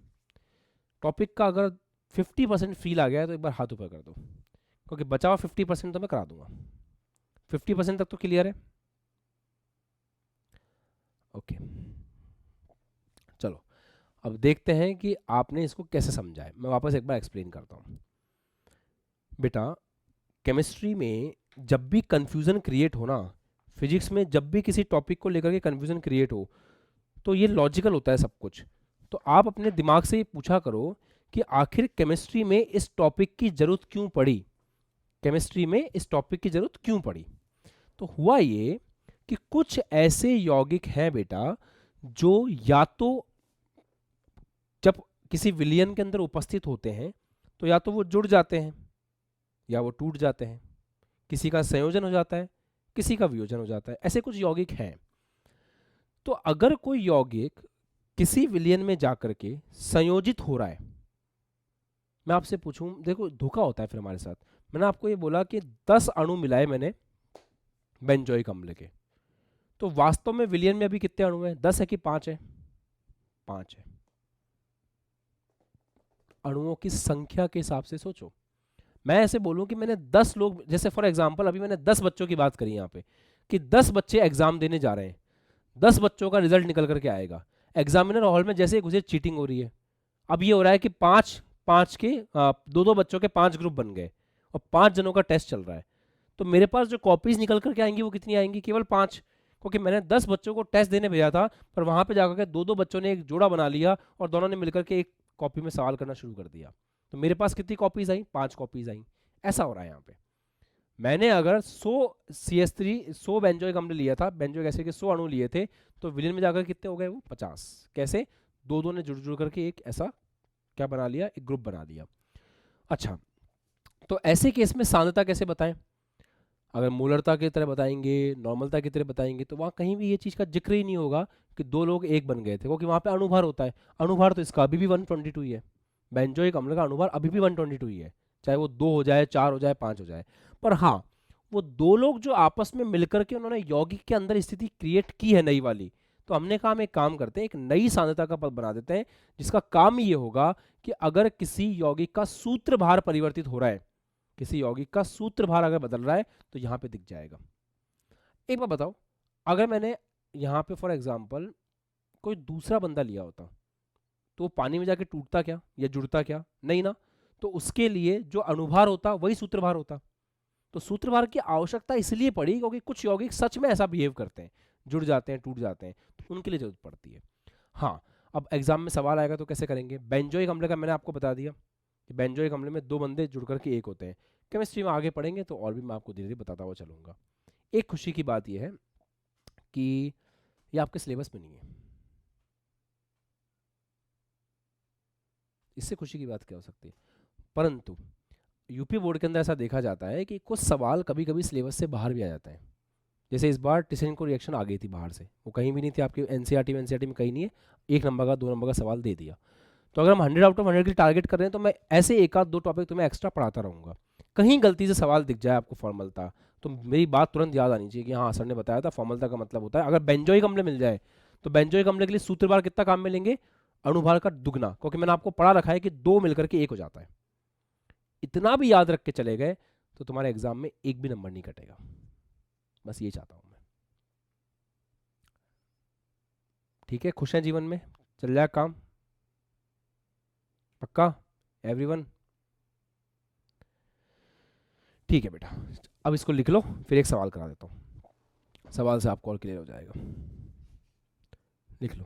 टॉपिक का अगर 50% फील आ गया है तो एक बार हाथ ऊपर कर दो, क्योंकि बचा हुआ 50% तो मैं करा दूंगा। 50% तक तो क्लियर है? ओके, चलो अब देखते हैं कि आपने इसको कैसे समझा है। मैं वापस एक बार एक्सप्लेन करता हूँ। बेटा केमिस्ट्री में जब भी कंफ्यूजन क्रिएट हो ना, फिजिक्स में जब भी किसी टॉपिक को लेकर के कंफ्यूजन क्रिएट हो, तो ये लॉजिकल होता है सब कुछ। तो आप अपने दिमाग से ये पूछा करो कि आखिर केमिस्ट्री में इस टॉपिक की जरूरत क्यों पड़ी? केमिस्ट्री में इस टॉपिक की जरूरत क्यों पड़ी? तो हुआ ये कि कुछ ऐसे यौगिक हैं बेटा जो या तो जब किसी विलयन के अंदर उपस्थित होते हैं तो या तो वो जुड़ जाते हैं या वो टूट जाते हैं। किसी का संयोजन हो जाता है, किसी का वियोजन हो जाता है। ऐसे कुछ यौगिक हैं। तो अगर कोई यौगिक किसी विलयन में जाकर के संयोजित हो रहा है, मैं आपसे पूछूं, देखो धोखा होता है फिर हमारे साथ। मैंने आपको ये बोला कि 10 अणु मिलाए मैंने बेंजोइक अम्ल के, तो वास्तव में विलयन में अभी कितने अणु हैं? 10 है कि 5 है? 5 है। अणुओं की संख्या के हिसाब से सोचो। मैं ऐसे बोलूं कि मैंने 10 लोग, जैसे फॉर एग्जांपल अभी मैंने 10 बच्चों की बात करी यहाँ पे कि 10 बच्चे एग्जाम देने जा रहे हैं, 10 बच्चों का रिजल्ट निकल करके आएगा। एग्जामिनर हॉल में जैसे घुसे चीटिंग हो रही है। अब ये हो रहा है कि 5 के 2-2 बच्चों के 5 ग्रुप बन गए और 5 जनों का टेस्ट चल रहा है। तो मेरे पास जो कॉपीज निकल करके आएंगी वो कितनी आएंगी? केवल 5, क्योंकि मैंने 10 बच्चों को टेस्ट देने भेजा था, पर वहां पे जाकर के 2-2 बच्चों ने एक जोड़ा बना लिया और दोनों ने मिलकर के एक कॉपी में सवाल करना शुरू कर दिया। तो मेरे पास कितनी कॉपीज आई? 5 कॉपीज आई। ऐसा हो रहा है यहाँ पे। मैंने अगर 100 CH3 100 बेंजोइक अम्ल लिया था, बेंजोइक एसिड के 100 अणु लिए थे, तो विलयन में जाकर कितने हो गए? वो 50। कैसे? दो ने जुड़ जुड़ करके एक ऐसा क्या बना लिया? एक ग्रुप बना दिया। अच्छा, तो ऐसे केस में सांद्रता कैसे बताएं? अगर मोलरता की तरह बताएंगे, नॉर्मलता की तरह बताएंगे, तो वहाँ कहीं भी ये चीज़ का जिक्र ही नहीं होगा कि दो लोग एक बन गए थे, क्योंकि वहाँ पे अणुभार होता है। अणुभार तो इसका अभी भी 122 ही है। बेंजोइक अम्ल का अणुभार अभी भी 122 ही है, चाहे वो 2 हो जाए, 4 हो जाए, 5 हो जाए। पर हाँ, वो दो लोग जो आपस में मिलकर के उन्होंने यौगिक के अंदर स्थिति क्रिएट की है नई वाली, तो हमने कहा हम एक काम करते हैं, एक नई सांद्रता का पद बना देते हैं जिसका काम ये होगा कि अगर किसी यौगिक का सूत्रभार परिवर्तित हो रहा है, किसी यौगिक का सूत्रभार अगर बदल रहा है, तो यहां पे दिख जाएगा। एक बार बताओ, अगर मैंने यहां पे फॉर एग्जांपल कोई दूसरा बंदा लिया होता, तो वो पानी में जाके टूटता क्या या जुड़ता क्या? नहीं ना। तो उसके लिए जो अणुभार होता वही सूत्रभार होता। तो सूत्रभार की आवश्यकता इसलिए पड़ी क्योंकि कुछ यौगिक सच में ऐसा बिहेव करते हैं, जुड़ जाते हैं, टूट जाते हैं, तो उनके लिए जरूरत पड़ती है। हाँ, अब एग्जाम में सवाल आएगा तो कैसे करेंगे। बेंजोइक अम्ल का मैंने आपको बता दिया कि बेंजोइक अम्ल में दो बंदे जुड़ करके एक होते हैं। केमिस्ट्री में आगे पढ़ेंगे तो और भी मैं आपको धीरे धीरे बताता हुआ चलूँगा। एक खुशी की बात यह है कि ये आपके सिलेबस में नहीं है। इससे खुशी की बात क्या हो सकती है, परंतु यूपी बोर्ड के अंदर ऐसा देखा जाता है कि कुछ सवाल कभी कभी सिलेबस से बाहर भी आ जाते हैं। जैसे इस बार टिशन को रिएक्शन आ गई थी बाहर से, वो कहीं भी नहीं थी आपके एनसीईआरटी में कहीं नहीं है, 1 नंबर का 2 नंबर का सवाल दे दिया। तो अगर हम 100 आउट ऑफ 100 के लिए टारगेट कर रहे हैं तो मैं ऐसे एक आध दो टॉपिक तुम्हें एक्स्ट्रा पढ़ाता रहूँगा। कहीं गलती से सवाल दिख जाए आपको फॉर्मलता, तो मेरी बात तुरंत याद आनी चाहिए कि हाँ सर ने बताया था फॉर्मलता का मतलब होता है। अगर बेंजोइक अम्ल मिल जाए तो बेंजोइक अम्ल के लिए सूत्र बार कितना काम में लेंगे, अणुभार का दुगना, क्योंकि मैंने आपको पढ़ा रखा है कि 2 मिलकर के 1 हो जाता है। इतना भी याद रख के चले गए तो तुम्हारे एग्जाम में एक भी नंबर नहीं कटेगा। बस ये चाहता हूं मैं। ठीक है, खुश हैं जीवन में, चल जाए काम पक्का एवरीवन। ठीक है बेटा, अब इसको लिख लो, फिर एक सवाल करा देता हूँ, सवाल से आपको और क्लियर हो जाएगा। लिख लो।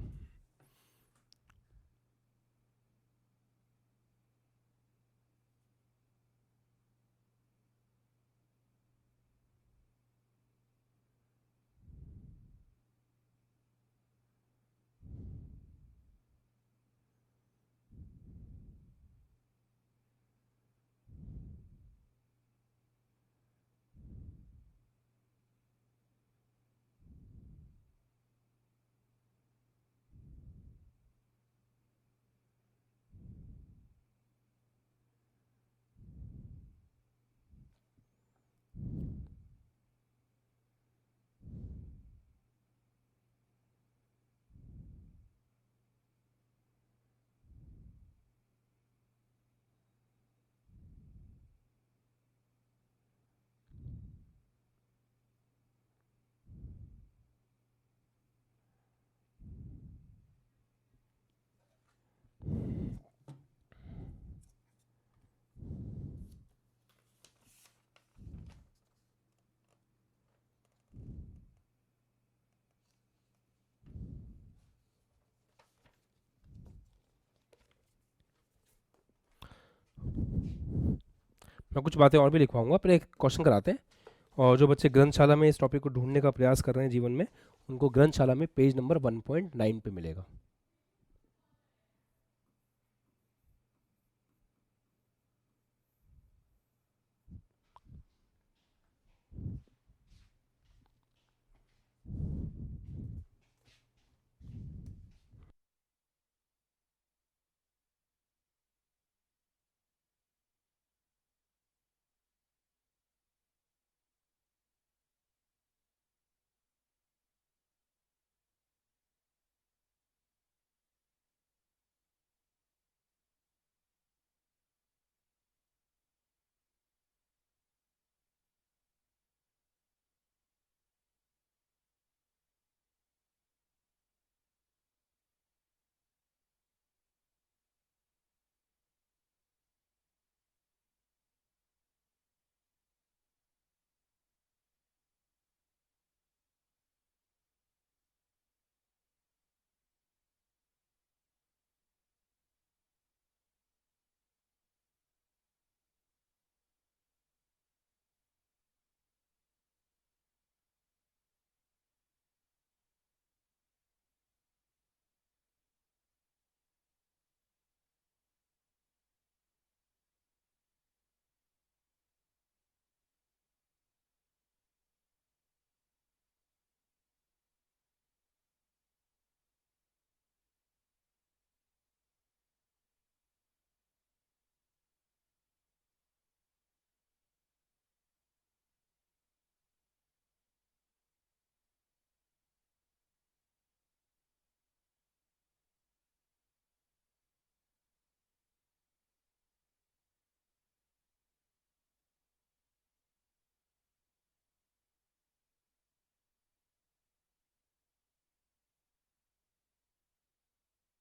मैं कुछ बातें और भी लिखवाऊंगा, पर एक क्वेश्चन कराते हैं। और जो बच्चे ग्रंथशाला में इस टॉपिक को ढूंढने का प्रयास कर रहे हैं जीवन में, उनको ग्रंथशाला में पेज नंबर 1.9 पे मिलेगा।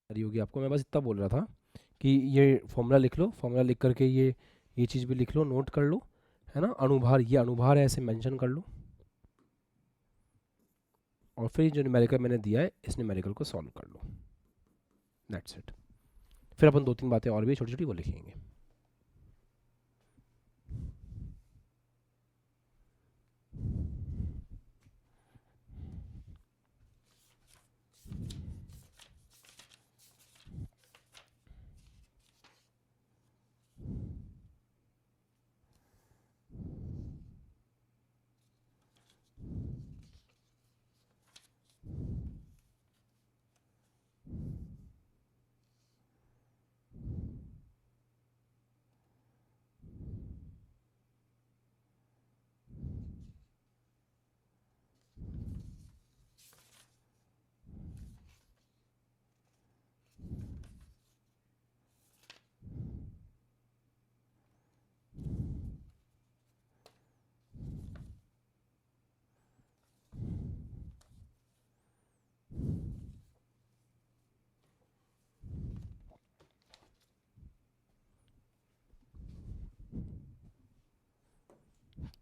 अरे होगी आपको, मैं बस इतना बोल रहा था कि ये फॉर्मूला लिख लो, फॉर्मूला लिख करके ये चीज़ भी लिख लो, नोट कर लो, है ना। अणुभार, ये अणुभार है ऐसे मेंशन कर लो, और फिर जो न्यूमेरिकल मैंने दिया है इस न्यूमेरिकल को सॉल्व कर लो। That's it. फिर अपन 2-3 बातें और भी छोटी छोटी वो लिखेंगे।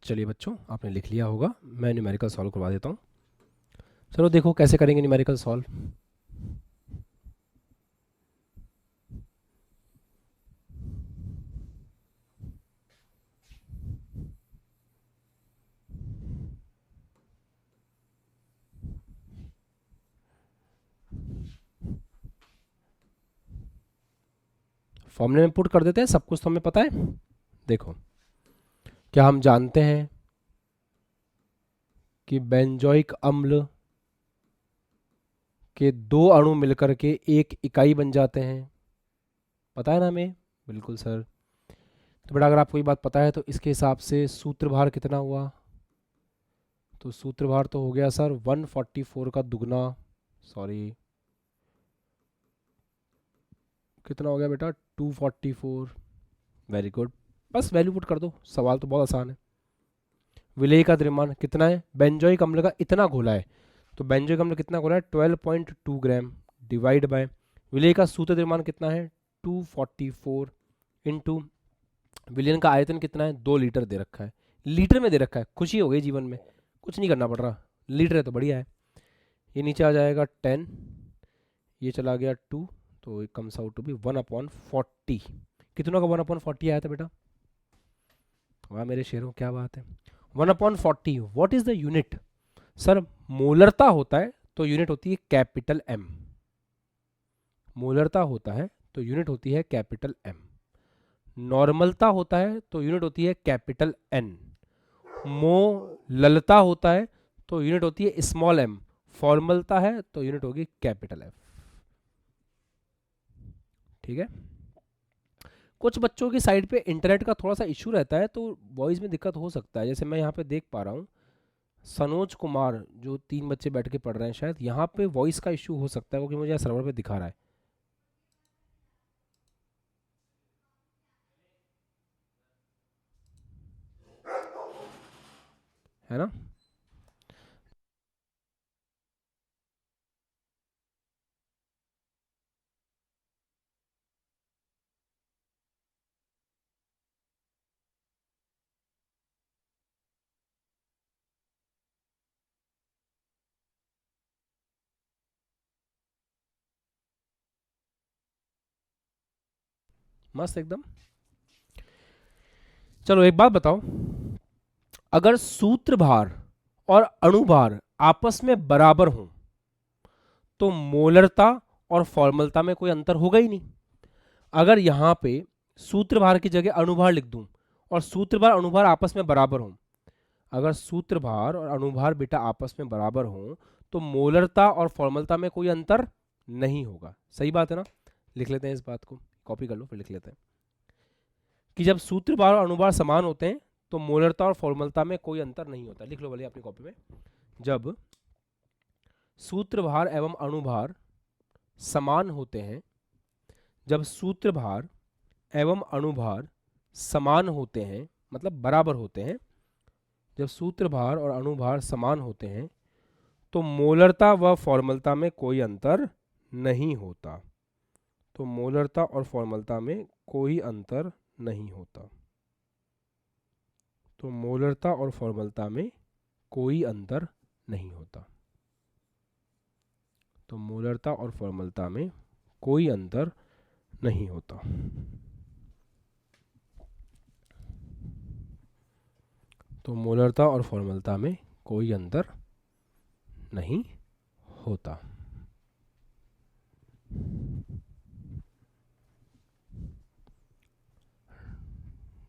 चलिए बच्चों, आपने लिख लिया होगा, मैं न्यूमेरिकल सॉल्व करवा देता हूँ। चलो देखो कैसे करेंगे न्यूमेरिकल सॉल्व। फॉर्मूले में पुट कर देते हैं, सब कुछ तो हमें पता है। देखो, क्या हम जानते हैं कि बेंजोइक अम्ल के 2 अणु मिलकर के एक इकाई बन जाते हैं? पता है ना हमें? बिल्कुल सर। तो बेटा अगर आपको ये बात पता है तो इसके हिसाब से सूत्रभार कितना हुआ? तो सूत्रभार तो हो गया सर 144 का दुगना, सॉरी कितना हो गया बेटा? 244। वेरी गुड, बस वैल्यू पुट कर दो, सवाल तो बहुत आसान है। विलेय का द्रव्यमान कितना है? बेंजोइक अम्ल का इतना घोला है, तो बेंजोइक अम्ल कितना घोला है? 12.2 ग्राम डिवाइड बाय विलेय का सूत्र द्रव्यमान कितना है? 244 इंटू विलयन का आयतन कितना है? 2 लीटर दे रखा है, लीटर में दे रखा है। खुशी हो गई जीवन में, कुछ नहीं करना पड़ रहा, लीटर है तो बढ़िया है। ये नीचे आ जाएगा 10, ये चला गया 2, तो it comes out to be 1/40। कितना का 1/40 आया था बेटा? वाह मेरे शेरों, क्या बात है। 1/40 what is the unit? Sir मोलरता होता है तो यूनिट होती है कैपिटल एम। मोलरता होता है तो यूनिट होती है कैपिटल एम। नॉर्मलता होता है तो यूनिट होती है कैपिटल एन। मोललता होता है तो यूनिट होती है स्मॉल एम। फॉर्मलता है तो यूनिट होगी कैपिटल एफ। ठीक है। कुछ बच्चों की साइड पे इंटरनेट का थोड़ा सा इशू रहता है तो वॉइस में दिक्कत हो सकता है। जैसे मैं यहाँ पे देख पा रहा हूँ सनोज कुमार, जो 3 बच्चे बैठ के पढ़ रहे हैं, शायद यहाँ पे वॉइस का इशू हो सकता है क्योंकि मुझे सर्वर पे दिखा रहा है ना? मस्त एकदम। चलो एक बात बताओ, अगर सूत्रभार और अणुभार आपस में बराबर हों तो मोलरता और फॉर्मलता में कोई अंतर होगा ही नहीं। अगर यहां पे सूत्रभार की जगह अणुभार लिख दूं और सूत्रभार अणुभार आपस में बराबर हों, अगर सूत्रभार और अणुभार बेटा आपस में बराबर हों तो मोलरता और फॉर्मलता में कोई अंतर नहीं होगा। सही बात है ना? लिख लेते हैं इस बात को, कॉपी कर लो फिर लिख लेते हैं कि जब सूत्रभार और अणुभार समान होते हैं तो मोलरता और फॉर्मलता में कोई अंतर नहीं होता। लिख लो भले अपनी कॉपी में, जब सूत्रभार एवं अणुभार समान होते हैं, जब सूत्रभार एवं अणुभार समान होते हैं मतलब बराबर होते हैं, जब सूत्रभार और अणुभार समान होते हैं तो मोलरता व फॉर्मलता में कोई अंतर नहीं होता। तो मोलरता और फॉर्मलता में कोई अंतर नहीं होता। तो मोलरता और फॉर्मलता में कोई अंतर नहीं होता। तो मोलरता और फॉर्मलता में कोई अंतर नहीं होता। तो मोलरता और फॉर्मलता में कोई अंतर नहीं होता।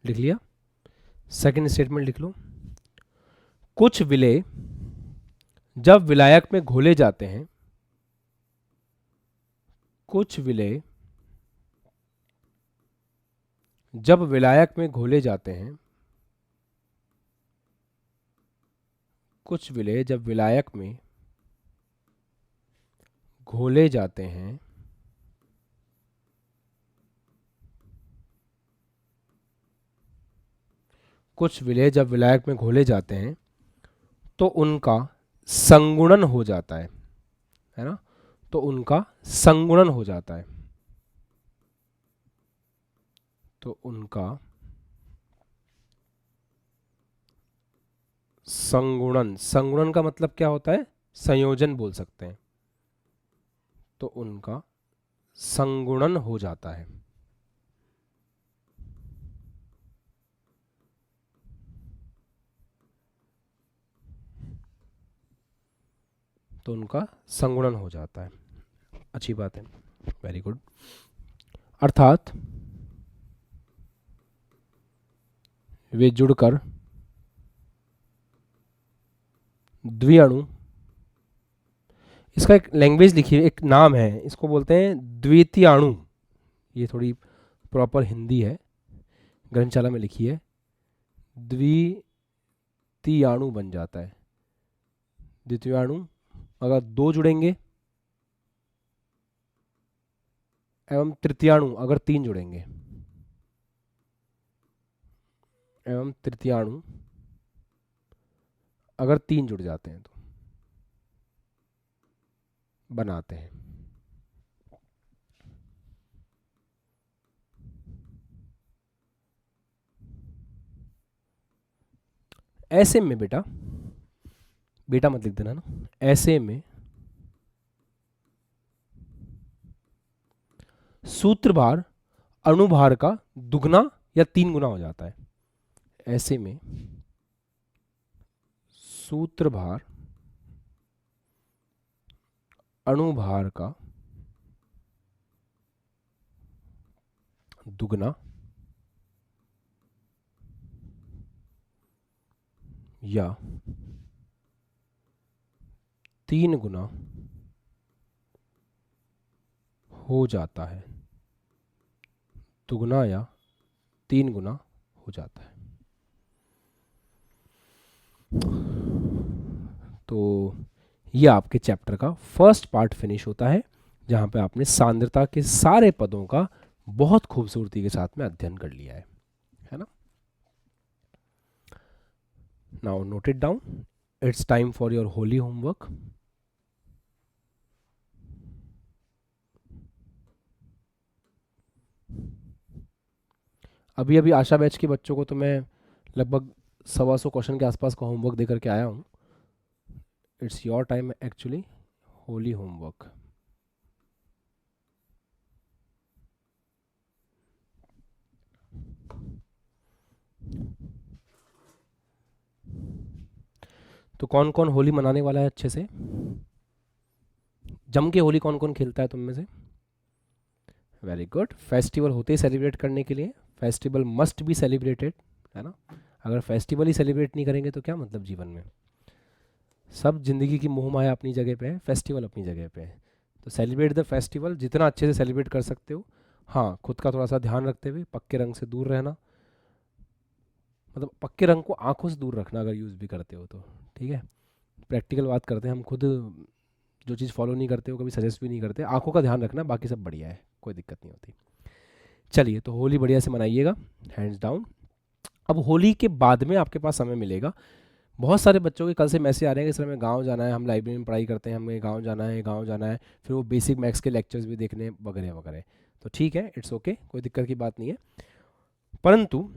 लिख लिया? सेकंड स्टेटमेंट लिख लो। कुछ विलेय जब विलायक में घोले जाते हैं, कुछ विलेय जब विलायक में घोले जाते हैं, कुछ विलेय जब विलायक में घोले जाते हैं, कुछ विलेय जब विलायक में घोले जाते हैं तो उनका संगुणन हो जाता है ना? तो उनका संगुणन हो जाता है। तो उनका संगुणन, संगुणन का मतलब क्या होता है? संयोजन बोल सकते हैं। तो उनका संगुणन हो जाता है। तो उनका संगुणन हो जाता है। अच्छी बात है, वेरी गुड। अर्थात वे जुड़कर द्विअणु, इसका एक लैंग्वेज लिखी है, एक नाम है, इसको बोलते हैं द्वितीयाणु। ये थोड़ी प्रॉपर हिंदी है, ग्रंथशाला में लिखी है। द्वितीयाणु बन जाता है। द्वितीयाणु अगर दो जुड़ेंगे एवं तृतीयाणु अगर तीन जुड़ेंगे, एवं तृतीयाणु अगर तीन जुड़ जाते हैं तो बनाते हैं। ऐसे में बेटा, बेटा मत लिख देना ना, ऐसे में सूत्रभार अणुभार का दुगना या तीन गुना हो जाता है। ऐसे में सूत्रभार अणुभार का दुगना या तीन गुना हो जाता है। दुगना या तीन गुना हो जाता है। तो ये आपके चैप्टर का फर्स्ट पार्ट फिनिश होता है, जहां पे आपने सांद्रता के सारे पदों का बहुत खूबसूरती के साथ में अध्ययन कर लिया है ना? Now note it down, it's time for your Holi homework. अभी अभी आशा बैच के बच्चों को तो मैं लगभग 125 क्वेश्चन के आसपास का होमवर्क दे करके आया हूँ। It's your time actually, Holi homework. तो कौन कौन होली मनाने वाला है अच्छे से? जम के होली कौन कौन खेलता है तुम में से? Very good. फेस्टिवल होते ही सेलिब्रेट करने के लिए, फेस्टिवल मस्ट बी सेलिब्रेटेड, है ना? अगर फेस्टिवल ही सेलिब्रेट नहीं करेंगे तो क्या मतलब जीवन में? सब जिंदगी की मोह माया अपनी जगह पे है, फेस्टिवल अपनी जगह पे है। तो सेलिब्रेट द फेस्टिवल, जितना अच्छे से सेलिब्रेट कर सकते हो। हाँ, खुद का थोड़ा सा ध्यान रखते हुए, पक्के रंग से दूर रहना, मतलब पक्के रंग को आंखों से दूर रखना अगर यूज़ भी करते हो तो, ठीक है? प्रैक्टिकल बात करते हैं हम, खुद जो चीज़ फॉलो नहीं करते हो, कभी सजेस्ट भी नहीं करते। आंखों का ध्यान रखना, बाकी सब बढ़िया है, कोई दिक्कत नहीं होती। चलिए, तो होली बढ़िया से मनाइएगा, हैंड्स डाउन। अब होली के बाद में आपके पास समय मिलेगा। बहुत सारे बच्चों के कल से मैसेज आ रहे हैं कि सर हमें गांव जाना है, हम लाइब्रेरी में पढ़ाई करते हैं, हमें गांव जाना है, गांव जाना है, फिर वो बेसिक मैथ्स के लेक्चर्स भी देखने वगैरह वगैरह। तो ठीक है, इट्स ओके, कोई दिक्कत की बात नहीं है। परंतु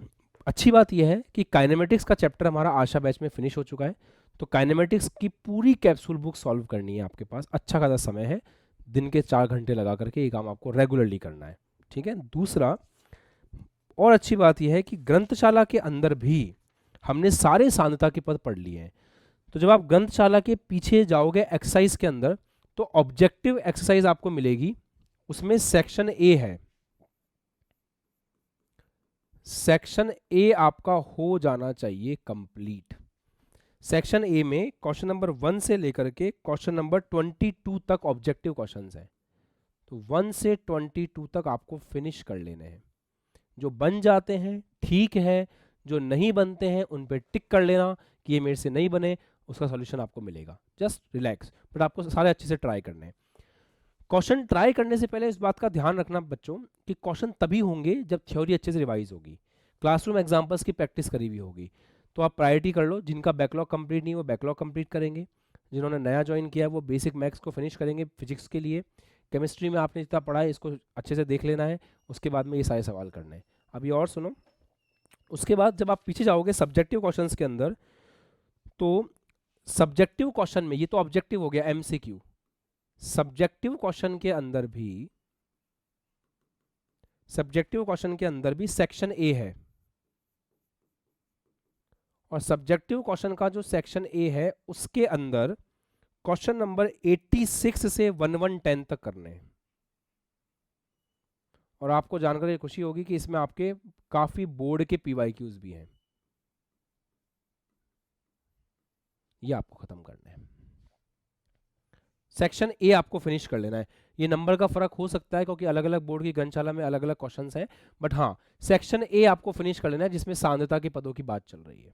अच्छी बात यह है कि काइनेमेटिक्स का चैप्टर हमारा आशा बैच में फिनिश हो चुका है। तो काइनेमेटिक्स की पूरी कैप्सूल बुक सॉल्व करनी है आपके पास, अच्छा खासा समय है। दिन के 4 घंटे लगा करके ये काम आपको रेगुलरली करना है, ठीक है। दूसरा और अच्छी बात यह है कि ग्रंथशाला के अंदर भी हमने सारे सांद्रता के पद पढ़ लिए हैं। तो जब आप ग्रंथशाला के पीछे जाओगे एक्सरसाइज के अंदर, तो ऑब्जेक्टिव एक्सरसाइज आपको मिलेगी, उसमें सेक्शन ए है। सेक्शन ए आपका हो जाना चाहिए कंप्लीट। सेक्शन ए में क्वेश्चन नंबर 1 से लेकर के क्वेश्चन नंबर 22 तक ऑब्जेक्टिव क्वेश्चंस हैं। तो 1 से 22 तक आपको फिनिश कर लेने हैं। जो बन जाते हैं ठीक है, जो नहीं बनते हैं उन पे टिक कर लेना कि ये मेरे से नहीं बने, उसका सॉल्यूशन आपको मिलेगा। जस्ट रिलैक्स, बट आपको सारे अच्छे से ट्राई करने हैं। क्वेश्चन ट्राई करने से पहले इस बात का ध्यान रखना बच्चों कि क्वेश्चन तभी होंगे जब थ्योरी अच्छे से रिवाइज होगी, क्लासरूम एग्जाम्पल्स की प्रैक्टिस करी हुई होगी। तो आप प्रायोरिटी कर लो, जिनका बैकलॉग कंप्लीट नहीं वो बैकलॉग कंप्लीट करेंगे, जिन्होंने नया ज्वाइन किया है वो बेसिक मैथ्स को फिनिश करेंगे फिजिक्स के लिए। केमिस्ट्री में आपने जितना पढ़ा है इसको अच्छे से देख लेना है, उसके बाद में ये सारे सवाल करने हैं। अभी और सुनो, उसके बाद जब आप पीछे जाओगे सब्जेक्टिव क्वेश्चंस के अंदर, तो सब्जेक्टिव क्वेश्चन में, ये तो ऑब्जेक्टिव हो गया एमसीक्यू, सब्जेक्टिव क्वेश्चन के अंदर भी, सब्जेक्टिव क्वेश्चन के अंदर भी सेक्शन ए है, और सब्जेक्टिव क्वेश्चन का जो सेक्शन ए है उसके अंदर क्वेश्चन नंबर 86 से 1110 तक करने हैं। और आपको जानकर ये खुशी होगी कि इसमें आपके काफी बोर्ड के पीवाईक्यूज भी हैं, ये आपको खत्म करना है। सेक्शन ए आपको फिनिश कर लेना है। ये नंबर का फर्क हो सकता है क्योंकि अलग अलग बोर्ड की ग्रंथशाला में अलग अलग क्वेश्चंस हैं, बट हाँ सेक्शन ए आपको फिनिश कर लेना है जिसमें सांद्रता के पदों की बात चल रही है।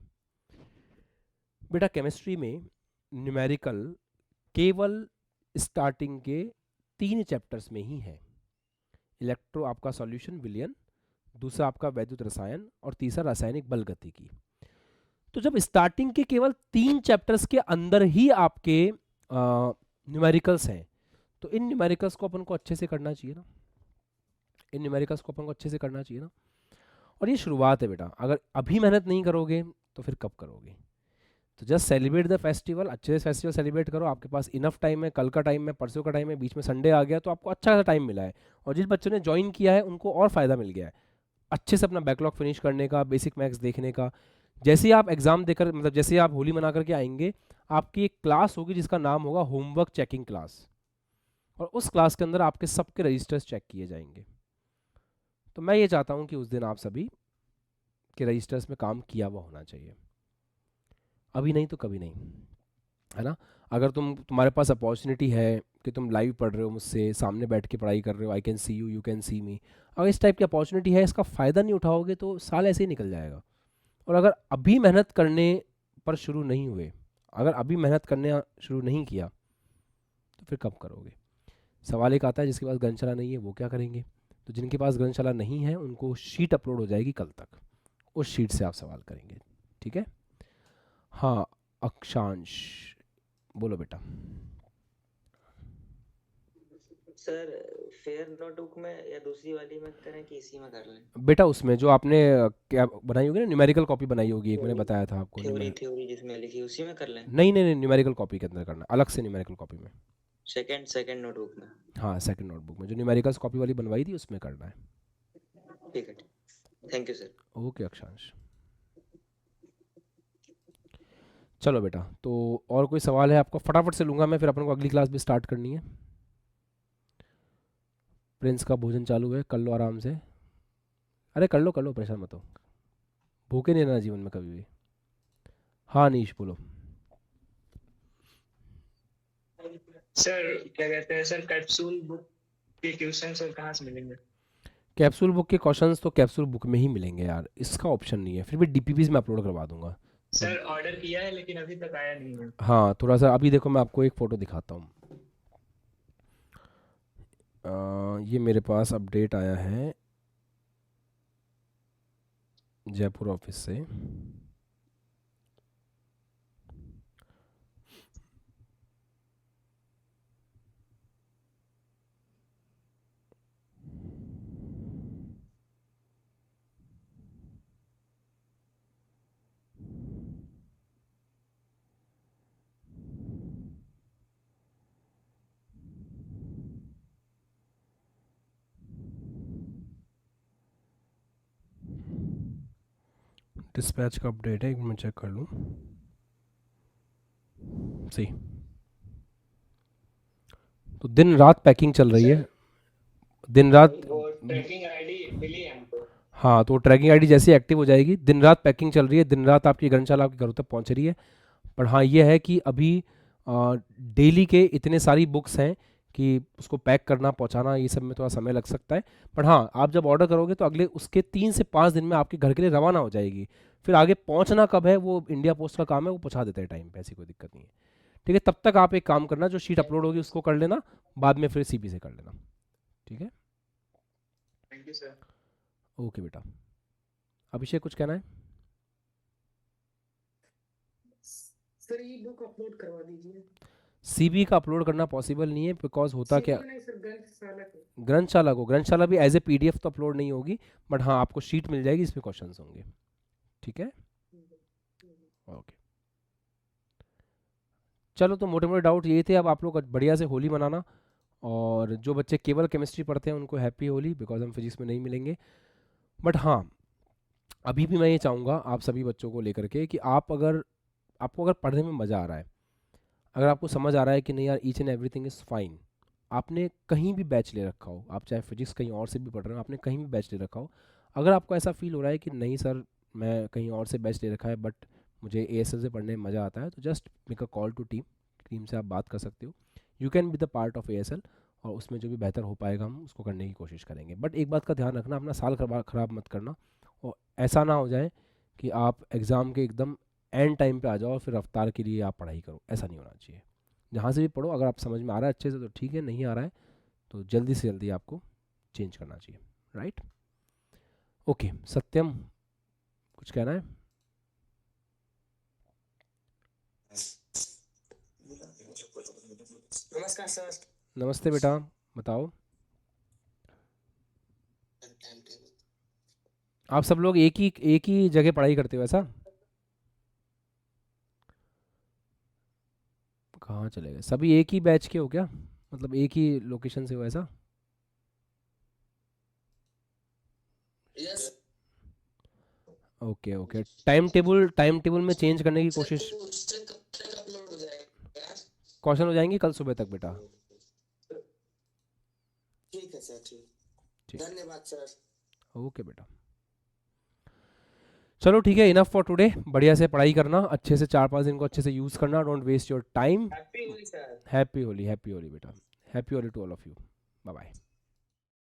बेटा केमिस्ट्री में न्यूमेरिकल केवल स्टार्टिंग के 3 चैप्टर्स में ही है। इलेक्ट्रो आपका सॉल्यूशन विलयन, दूसरा आपका वैद्युत रसायन, और तीसरा रासायनिक बल गतिकी। तो जब स्टार्टिंग के केवल 3 चैप्टर्स के अंदर ही आपके न्यूमेरिकल्स हैं, तो इन न्यूमेरिकल्स को अपन को अच्छे से करना चाहिए ना, इन न्यूमेरिकल्स को अपन को अच्छे से करना चाहिए ना। और ये शुरुआत है बेटा, अगर अभी मेहनत नहीं करोगे तो फिर कब करोगे। तो जस्ट सेलिब्रेट द फेस्टिवल, अच्छे से फेस्टिवल सेलिब्रेट करो। आपके पास इनफ टाइम है, कल का टाइम है, परसों का टाइम है, बीच में संडे आ गया तो आपको अच्छा सा टाइम मिला है। और जिस बच्चों ने ज्वाइन किया है उनको और फायदा मिल गया है अच्छे से अपना बैकलॉग फिनिश करने का, बेसिक मैथ्स देखने का। जैसे ही आप एग्जाम देकर, मतलब जैसे ही आप होली मना करके आएंगे, आपकी एक क्लास होगी जिसका नाम होगा होमवर्क चेकिंग क्लास, और उस क्लास के अंदर आपके सबके रजिस्टर्स चेक किए जाएंगे। तो मैं ये चाहता हूँ कि उस दिन आप सभी के रजिस्टर्स में काम किया हुआ होना चाहिए, अभी नहीं तो कभी नहीं, है ना। अगर तुम्हारे पास अपॉर्चुनिटी है कि तुम लाइव पढ़ रहे हो, मुझसे सामने बैठ के पढ़ाई कर रहे हो, I can see you, you can see me, अगर इस टाइप की अपॉर्चुनिटी है, इसका फ़ायदा नहीं उठाओगे तो साल ऐसे ही निकल जाएगा। और अगर अभी मेहनत करने पर शुरू नहीं हुए, अगर अभी मेहनत करने शुरू नहीं किया तो फिर कब करोगे। सवाल एक आता है जिसके पास ग्रंथशाला नहीं है वो क्या करेंगे। तो जिनके पास ग्रंथशाला नहीं है उनको शीट अपलोड हो जाएगी कल तक, उस शीट से आप सवाल करेंगे, ठीक है। हाँ अक्षांश बोलो बेटा। सर फेयर नोटबुक में या दूसरी वाली में करें कि इसी में कर लें। बेटा उसमें जो आपने क्या बनाई होगी ना, न्यूमेरिकल कॉपी बनाई होगी एक, मैंने बताया था आपको। थ्योरी थ्योरी जिसमें लिखी उसी में कर लें। नहीं नहीं नहीं, न्यूमेरिकल कॉपी के अंदर करना, अलग से न्यूमेरिकल कॉपी में। सेकंड नोटबुक में। हाँ सेकंड नोटबुक में जो न्यूमेरिकल्स कॉपी वाली बनवाई थी उसमें करना है। ठीक है, थैंक यू सर। ओके अक्षांश। चलो बेटा, तो और कोई सवाल है आपको, फटाफट से लूंगा मैं, फिर अपन को अगली क्लास भी स्टार्ट करनी है। प्रिंस का भोजन चालू है, कर लो आराम से। अरे कर लो प्रेशर मत हो, भूखे नहीं रहना जीवन में कभी भी। हाँ नीश बोलो। सर क्या कहते हैं सर, कैप्सूल बुक के क्वेश्चन सर कहाँ से मिलेंगे? कैप्सूल बुक के क्वेश्चंस तो कैप्सूल बुक में ही मिलेंगे यार, इसका ऑप्शन नहीं है, फिर भी डीपीपीज में अपलोड करवा दूंगा। सर ऑर्डर किया है लेकिन अभी तक आया नहीं है। हाँ थोड़ा सा, अभी देखो मैं आपको एक फ़ोटो दिखाता हूँ। ये मेरे पास अपडेट आया है जयपुर ऑफिस से। डिस्पैच का अपडेट है, एक मिनट चेक कर लूँ। सही, तो दिन रात पैकिंग चल रही है, दिन रात। वो ट्रैकिंग आईडी मिली है हमको। हाँ, तो ट्रैकिंग आईडी जैसे एक्टिव हो जाएगी, दिन रात पैकिंग चल रही है, दिन रात आपकी ग्रंथशाला आपके घरों तक पहुंच रही है। पर हाँ, ये है कि अभी डेली के इतने सारी बुक्स हैं कि उसको पैक करना, पहुंचाना, ये सब में थोड़ा समय लग सकता है। पर हाँ, आप जब ऑर्डर करोगे तो अगले उसके 3 से 5 दिन में आपके घर के लिए रवाना हो जाएगी। फिर आगे पहुंचना कब है वो इंडिया पोस्ट का काम है, वो पहुंचा देते हैं टाइम पे, ऐसी कोई दिक्कत नहीं है। ठीक है, तब तक आप एक काम करना, जो शीट अपलोड होगी उसको कर लेना, बाद में फिर सीपी से कर लेना। ठीक है, थैंक यू सर। ओके बेटा। अभिषेक कुछ कहना है? सर ई बुक अपलोड करवा दीजिए। सीबी का अपलोड करना पॉसिबल नहीं है, बिकॉज होता क्या, नहीं सर, ग्रंथशाला को। ग्रंथशाला भी एज ए पीडीएफ तो अपलोड नहीं होगी, बट हाँ आपको शीट मिल जाएगी, इसमें क्वेश्चंस होंगे। ठीक है, ओके। चलो, तो मोटे मोटे डाउट यही थे। अब आप लोग बढ़िया से होली मनाना, और जो बच्चे केवल केमिस्ट्री पढ़ते हैं उनको हैप्पी होली, बिकॉज हम फिजिक्स में नहीं मिलेंगे। बट हाँ, अभी भी मैं ये चाहूँगा आप सभी बच्चों को लेकर के कि आपको अगर पढ़ने में मज़ा आ रहा है, अगर आपको समझ आ रहा है कि नहीं यार each and everything is fine, आपने कहीं भी बैच ले रखा हो, आप चाहे फिजिक्स कहीं और से भी पढ़ रहे हो, आपने कहीं भी बैच ले रखा हो, अगर आपको ऐसा फील हो रहा है कि नहीं सर मैं कहीं और से बैच ले रखा है बट मुझे एएसएल से पढ़ने में मज़ा आता है, तो just make a call to team से आप बात कर सकते हो। You can be the part of ASL, और उसमें जो भी बेहतर हो पाएगा हम उसको करने की कोशिश करेंगे। बट एक बात का ध्यान रखना, अपना साल ख़राब मत करना, और ऐसा ना हो जाए कि आप एग्ज़ाम के एकदम एंड टाइम पे आ जाओ और फिर रफ्तार के लिए आप पढ़ाई करो, ऐसा नहीं होना चाहिए। जहाँ से भी पढ़ो, अगर आप समझ में आ रहा है अच्छे से तो ठीक है, नहीं आ रहा है तो जल्दी से जल्दी आपको चेंज करना चाहिए। Right, okay. सत्यम कुछ कहना है? नमस्कार सर। नमस्ते बेटा, बताओ। आप सब लोग एक ही जगह पढ़ाई करते हो ऐसा? कहाँ चले गए सभी? एक ही बैच के हो क्या, मतलब एक ही लोकेशन से हो ऐसा? Yes. Okay okay, time table में चेंज करने की कोशिश, उससे कब तक अपलोड हो जाएगा? क्वेश्चन हो जाएंगे कल सुबह तक बेटा। ठीक है सर, ठीक। ठीक, धन्यवाद सर। ओके बेटा। चलो ठीक है, इनफ फॉर टुडे। बढ़िया से पढ़ाई करना, अच्छे से 4-5 दिन को अच्छे से यूज़ करना, don't waste your time. Happy Holi sir. Happy Holi बेटा, happy Holi to all of you. Bye bye.